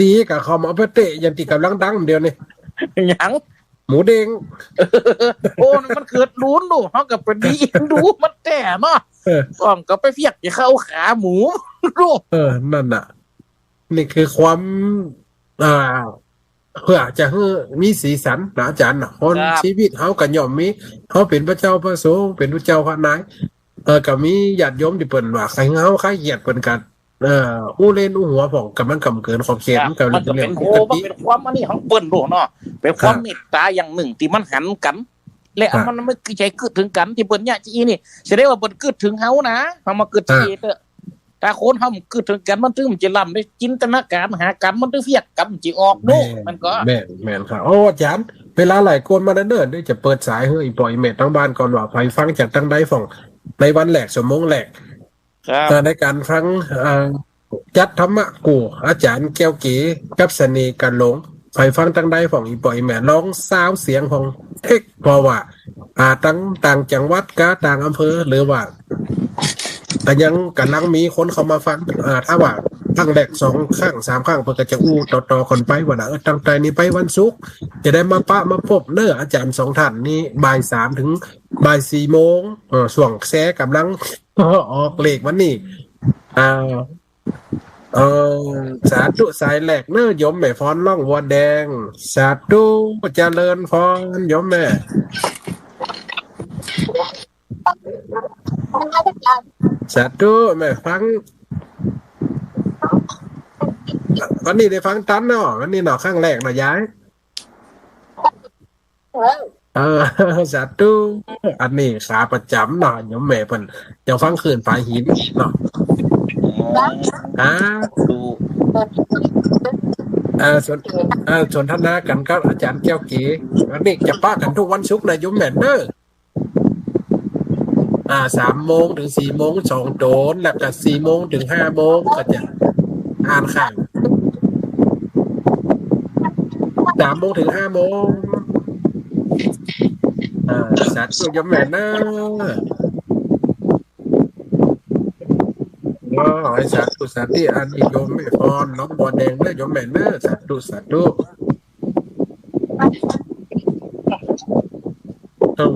ดีกับเขามาเตะยันติกำลังดังเดียวนี่ยังหมูเด้งโอ้มันเกิดลุ้นดูเขากับเป็นดีดูมันแต่เนาะต้องก็ไปเฟียกอย่าเข้าขาหมูดูนั่นน่ะนี่คือความเพื่อจะให้มีสีสันนะอาจารย์คนชีวิตเขากันย่อมมีเขาเป็นพระเจ้าพระสงฆ์เป็นพระเจ้าพระนายกับมีญาติโยมที่เปิ่นว่าใครเงาใครเหยียดเปิ่นกันอู้เล่นอู้หัวผ่องกับมันกำเกินขอบเขตมันก็เป็นโหมันเป็นความอันนี้ของเปิ่นโลเนาะเป็นความเมตตาอย่างหนึ่งที่มันหันกันและมันไม่ใช่กึดถึงกันที่เปิ่นเนี่ยจีนี่แสดงว่าเปิ่นกึดถึงเฮานะเฮามากึดจีเด้อถ้าคนเฮากึดถึงกันมันถึงมันจะล้ำได้จินตนาการหากันมันถึงเฟียดกันจิออกโลมันก็แม่นครับโอ้อาจารย์เวลาหลายคนมาเนิ่นๆด้วยจะเปิดสายเฮ้ยปล่อยเมตทั้งบ้านก่อนว่าไปฟังจากทางใดฝั่งในวันแรกชั่วโมงแรกในการฟังจัดธรรมะกูอาจารย์แก้วกีกับเสน่ห์กันหลงไปฟังตั้งได้ของอีปอยแม่ร้องซาวเสียงของเทคเพราะว่าต่างจังหวัดกะต่างอำเภอหรือว่าแต่ยังกำลังมีคนเข้ามาฟังถ้าว่าทั้งแรก2 ครั้ง 3 ครั้งเพื่อจะอู้ต่อคนไปว่าตั้งใจนี้ไปวันศุกร์จะได้มามาพบอาจารย์2 ท่านนี้บ่าย 3 ถึงบ่าย 4 โมงช่วงแซกำลังออกเลขวันนี้สาธุสายแหลกยมแม่ฟอนล่องวัวแดงสาธุเจริญฟอนยมแม่สาธุแม่ฟังวันนี้ได้ฟังตันเนาะวันนี้เนาะข้างแรกเนาะย้ายสาธุอันนี้ขาประจำเนาะยมแม่เพิ่นจะฟังคืนฝ่ายหินเนาะส่วนท่านนากันก็อาจารย์แก้วกีวันนี้จะป้ากันทุกวันศุกร์นะยมแม่เด้อ3 โมงถึง 4 โมง2 โดนแล้วก็4 โมงถึง 5 โมงก็จะอ่านข่าว3 โมงถึง 5 โมงสาธุยมแม่เด้อไอ้สาธุสาธุอันนี้โยมแม่ฟอนน้องบัวแดงเด้อโยมแม่เด้อสาธุ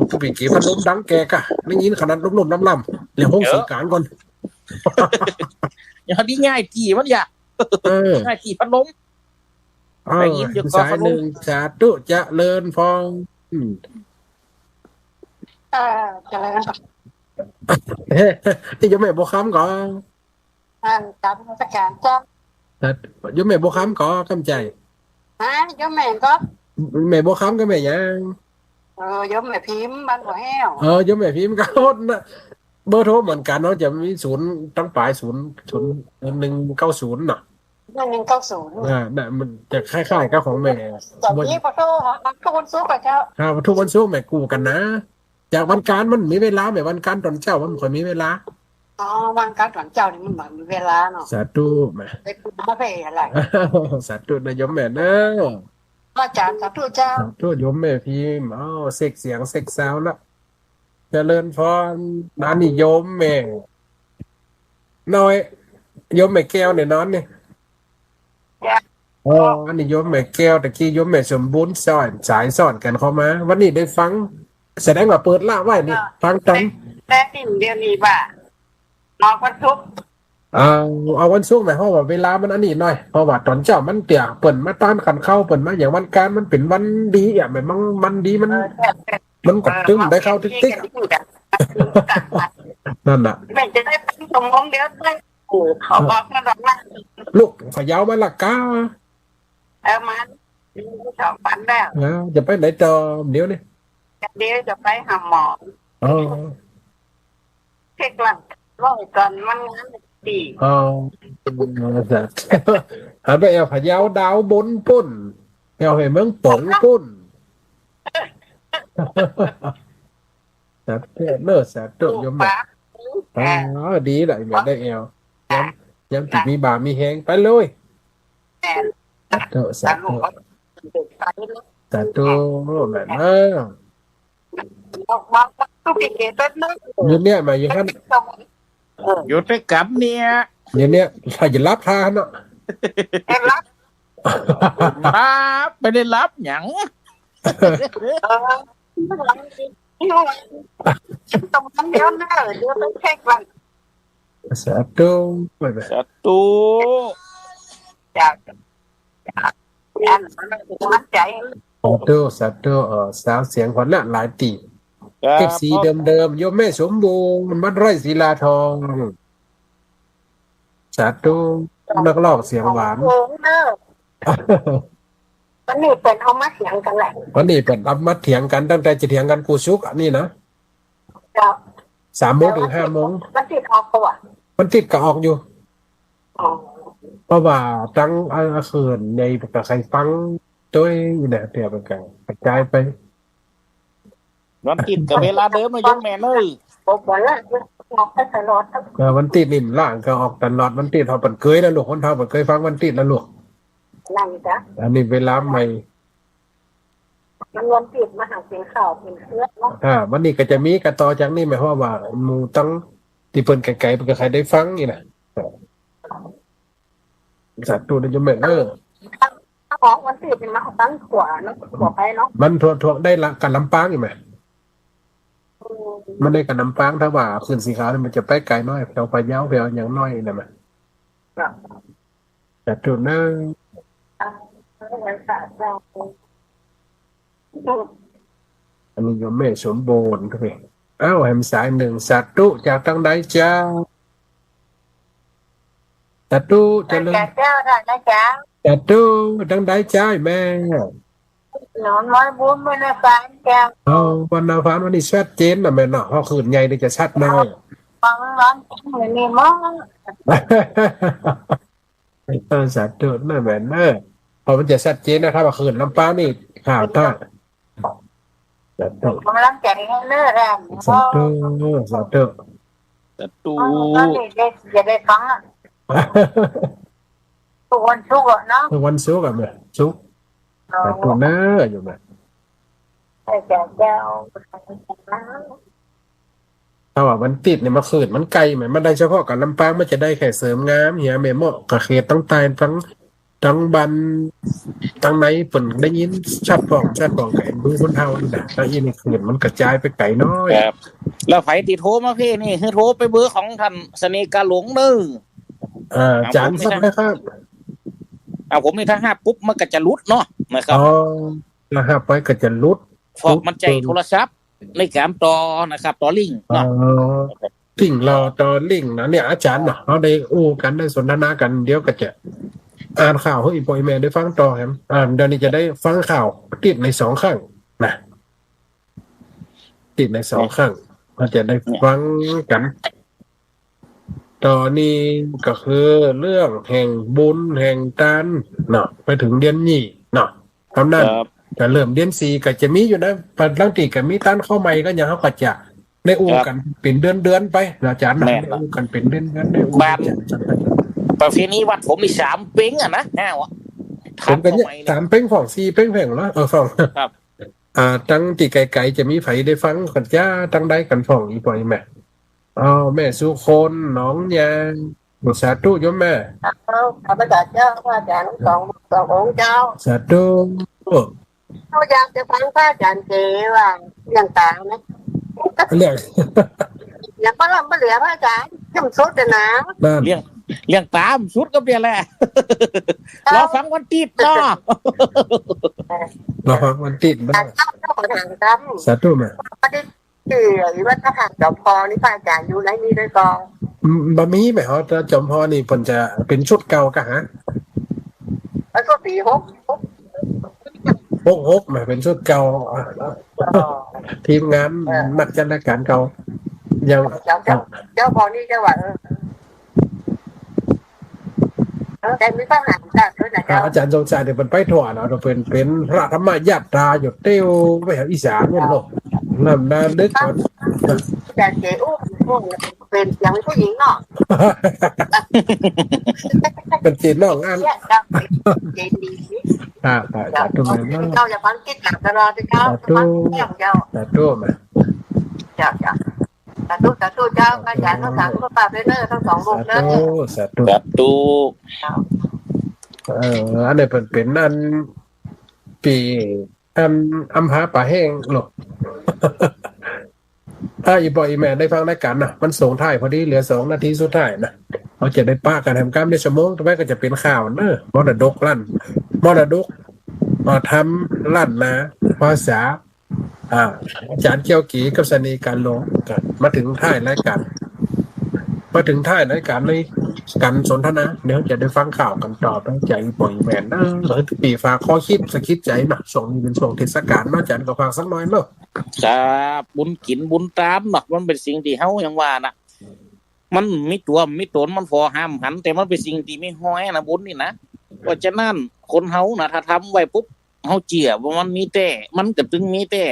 ผู้ปีกี้พันล้มดังแกกะได้ยินขนาดล้มล้ำเรียกห้องสื่อการก่อนอย่างนี้ง่ายจีมันอย่าง่ายจีพันล้มได้ยินอยู่ก็พันล้มสาธุจะเลินฟองจะอะไรนะที่โยมแม่บัวคำก่อนการราชการจ้ายมแม่บัวคำก็กำใจยมแม่ก็แม่บัวคำก็แม่ยังยมแม่พิมพ์บ้านหัวแห้วยมแม่พิมพ์ก็นะเบอร์โทรเหมือนกันเนาะจะมี0ตั้งปลาย190เนาะน่ะมันจะคล้ายๆกับของแม่ตอนนี้พอโทรทุกวันศุกร์กับเจ้าทุกวันศุกร์แม่กูกันนะจากวันการมันมีเวลาแม่วันการตอนเช้ามันค่อยมีเวลาวันการตอนเจ้านี่มันเหมือนมีเวลาเนาะสาธุแม่ไปพูดมาไปอะไรสาธุนะยมแม่เด้ออาจารย์สาธุเจ้าสาธุยมแม่พิมพ์เซ็กเสียงเซ็กซาวแล้วเจริญพรนานิยมแม่น้อยยมแม่แก้วเนี่ยนอนนี่อันนี้ยมแม่แก้วตะกี้ยมแม่สมบูรณ์สอนกันเข้ามาวันนี้ได้ฟังแสดงว่าเปิดละไว้นี่ฟังตังแต่สิ่งเดียวนี้ว่านอนวันศุกร์ เอาเอาวันศุกร์หมายเพราะว่าเวลามันอันนี้หน่อยเพราะว่าตอนเจ้ามันเตี่ยเปิ่นมาต้านขันเข้าเปิ่นมาอย่างวันการมันเป็นวันดีอ่ะแบบมันดีมันกดตึ้มได้เข้าติ๊กนั่นน่ะ แม่จะได้เป็นสมองเดียวได้เขาบอกนะดอกนะ ลูกขยาวมาละก้า มาสองปันแล้ว จะไปไหนต่อเดี๋ยวนี้ เดี๋ยวจะไปหาหมอ อ๋อ เช็คหลังร้อยก่อนมันงานดี อ๋อหันไปเอาขยาวดาวบนปุ่นเอาให้เมืองป๋องปุ่นสัตว์เนื้อสัตว์ยมแบบอ๋อดีเลยแบบได้เอวย้ำติดมีบามีแหงไปเลยเถอะสัตว์สัตว์แบบนั้นยืนเนี่ยมาอยู่ท่าน อยู่ด้วยกับเนี่ย ยืนเนี่ยถ้าจะรับทานเนาะ รับ รับไม่ได้รับหยัง ตรงนั้นเดี๋ยวนะเดี๋ยวไปเช็คหลัง สัตว์แบบ ศัตรู จากมันใจ สัตว์สาวเสียงขวัญละหลายตี ครับ เก็บสีเดิมโยมแม่สมบูรณ์มันไร่ศิลาทองสัตว์นักลอกเสียงหวาน วันนี้เป็นเอามาเสียงกันแหละ วันนี้เป็นรับมาเถียงกันตั้งแต่จะเถียงกันกูซุกอันนี้นะ 3 โมงถึง 5 โมง มันติดออกตัว มันติดก็ออกอยู่เพราะว่าตั้งเขื่อนในกับใครฟังด้วยเนี่ยเดี๋ยวเป็นการกระจายไป วันติดกับเวลาเดิมนะยงแม่เลย บอกว่าแล้วออกไปตลอด วันติดนิ่มล่างก็ออกตลอดวันติดเขาเปิดเคยแล้วลูกคนเท่าเปิดเคยฟังวันติดแล้วลูก นั่นจ้ะ อันนี้เวลาใหม่ มันวนติดมาหาเสียงข่าวเป็นเพื่อนเนาะ วันนี้ก็จะมีกระต่อจากนี้หมายความว่าหมู่ตั้งที่เปิ่นไกลๆเปิ่นก็ใครได้ฟังนี่นะสัตว์ตัวนี้จะเหม็นของวันติดเป็นมาของตั้งขวาเนาะขวาไปเนาะ มันทั่วได้ละกันลำปางอยู่ไหมมันได้กันลำปางถ้าว่าขึ้นสีขาวมันจะไปไกลน้อยแถวพะเยาแถวอย่างน้อยนะมั้ยแต่ตัวนั้น อันนี้โยมแม่สมบูรณ์ครับพี่อ้าวแหมสายหนึ่งสัตว์ตุจากทางใดเจ้าสัตว์ตุจะเลย เจ้าท่านนะจ๊ะ สัตว์ตุทางใดเจ้าแม่ หนอนน้อยบุญไม่ได้ฟังแก้ว เอาวันนาฟานวันนี้ชัดเจนนะแม่เนาะพอคืนใหญ่นี่จะชัดน้อย ฟังร้อนเหมือนมีมั้ง สัตว์ตุนั่นแม่เนอะพอมันจะชัดเจนนะครับว่าคืนลำปางนี่ข่าวต้าสัตว์ตุ กำลังใจให้เลิกแรง สัตว์ตุสัตว์ตุ ศัตรู ก็จะได้ฟังอ่ะทุกวันศุกร์เนาะ วันศุกร์อะแม่ศุกร์สัตว์ตุเนอะอยู่แม่ เจ้า ถ้าว่ามันติดเนี่ยมาคืนมันไกลไหมมันได้เฉพาะกับลำปางมันจะได้แค่เสริมงามเหียแม่เหมาะกับเขตตั้งตายตั้งบันตั้งไหนเปิ่นได้ยินชัดบอกไก่มือคนเท่านี่นะแล้วอีนี่คืนมันกระจายไปไกลน้อย ครับแล้วไผติโทรมาพี่นี่คือโทรไปเบอร์ของท่านเสน่ห์กาหลงเด้อ จานสักนะครับ ผมนี่ถ้าห้าปุ๊บมันก็จะรุดเนาะนะครับ อ๋อนะครับไปก็จะลุด ฟอกมันใจโทรศัพท์ในการต่อนะครับต่อลิงก์ อ๋อ เนาะ ลิงก์รอต่อลิงก์นะเนี่ยอาจารย์เนาะเขาได้อู้กันได้สนทนากันเดี๋ยวก็จะอ่านข่าวให้อีปอยแม่ได้ฟังต่อครับเดี๋ยวนี้จะได้ฟังข่าวติดใน2 ข้างนะติดใน2 ข้างเราจะได้ฟังกันตอนนี้ก็คือเรื่องแห่งบุญแห่งตานเนาะไปถึงเดือนนี้เนาะคำนั้น ครับ จะเริ่มเดือน4ก็จะมีอยู่นะปัจจุบันที่ก็มีตานเข้าใหม่ก็ยังเขาก็จะได้อู้กันเป็นเดือนไปอาจารย์นะได้อู้กันเป็นเดือนได้อู้กัน ประเพณีวัดผมมี3เป้งอ่ะนะวะ ผมกันเนี่ย3 เป้งของ4 เป้งแผงแล้วฟัง ครับ ตั้งที่ไกลๆจะมีไผได้ฟังกันจ้าตั้งได้กันฟ่องอีปอยแม่แม่สุคนน้องยางบุษาตุโยมแม่ ข้าพเจ้าเจ้าพระอาจารย์สององค์เจ้า สาธุ เขาอยากจะฟังพระอาจารย์เจว่าเรื่องต่างนะ เรื่อง อย่างพระรำพระเหลือพระอาจารย์ยุ่งสุดเลยนะ นั่น เลี้ยง เลี้ยงตามสุดก็เปลี่ยนแหละรอฟังวันติดเนาะ รอฟังวันติดบ้าง เจ้าของทางซ้ำ สาธุมา ก็ได้หรือว่าถ้าหากจอมพอนี่พระอาจารย์อยู่ไรนี่ด้วยกอง บะหมี่ไหมฮะจอมพอนี่เพิ่นจะเป็นชุดเก่ากะฮะ แล้วก็ปีหก หกมาเป็นชุดเก่าทีมงานนักจัดรายการเก่ายัง เจ้าพอนี่จะว่าแต่ไม่ต้องหาจากด้วยนะเจ้า อาจารย์ทรงชัยเนี่ยเป็นไปถั่วเนาะเป็นพระธรรมญาตราอยู่เตี้ยวไปหาอีสานเนี่ยหรอกนำนาดึกก่อน แต่เจ้าเป็นยังไม่ผู้หญิงเนาะ เป็นจีนนอกงาน เจดี สาธุมา เจ้าอย่าฟังคิดหลังตลอดเจ้าฟังเที่ยงเจ้า สาธุมา เจ้าสาธุเจ้าอาจารย์ทั้งสามก็ปาไปเนอร์ทั้งสองลูกเนอ สาธุ ประตู อันนี้เป็นนั่นปีอัมพาป่าแห้งหรอกถ้าอีบอยอีแม่ได้ฟังรายการนะมันส่งท้ายพอดีเหลือ2 นาทีสุดท้ายนะเขาจะได้ป้าการทำการในชั่วโมงต่อไปก็จะเป็นข่าวเนอะมรดกลั่นมรดกมาทำลั่นนะภาษาอาจารย์เกี่ยวกีกับสนีการลงกันมาถึงท้ายรายการในการสนทนาเดี๋ยวจะได้ฟังข่าวกันต่อไปใจปล่อยแมนนะหรือปีฟ้าข้อคิดสคิดใจนะส่งนี้เป็นส่งเทศกาลมาอาจารย์ก็ฟังสักหน่อยเนาะ ครับบุญกินบุญตามเนาะมันเป็นสิ่งที่เฮายังว่านะมันมีตัวมีตนมันพอห้ามหันแต่มันเป็นสิ่งที่ไม่ห้อยนะบุญนี่นะเพราะฉะนั้นคนเฮานะถ้าทำไว้ปุ๊บเฮาเจียว่ามันมีแต่มันก็ถึงมีแต่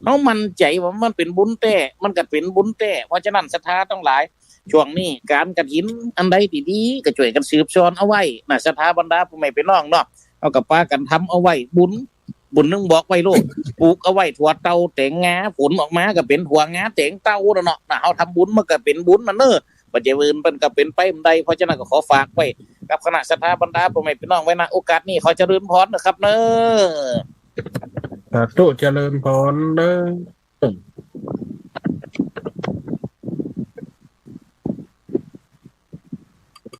เฮามั่นใจว่ามันเป็นบุญแต่มันก็เป็นบุญแต่เพราะฉะนั้นศรัทธาต้องหลายช่วงนี้การกฐินอันใดดีๆก็ช่วยกันสืบสอนเอาไว้นะศรัทธาบรรดาผู้ใหม่พี่น้องเนาะเอากับป้ากันทำเอาไว้บุญนึงบอกไว้โลกปลูกเอาไว้ถั่วเตาแตงงาผลออกมาก็เป็นถั่วงาแตงเต้าเนาะเฮาทำบุญมันก็เป็นบุญมันเนอะปัจจัยอื่นมันก็เป็นไปบันไดเพราะฉะนั้นก็ขอฝากไว้กับคณะศรัทธาบรรดาผู้ใหม่พี่น้องไว้นะโอกาสนี้ขอเจริญพรนะครับเนอะ สาธุเจริญพรเนอะ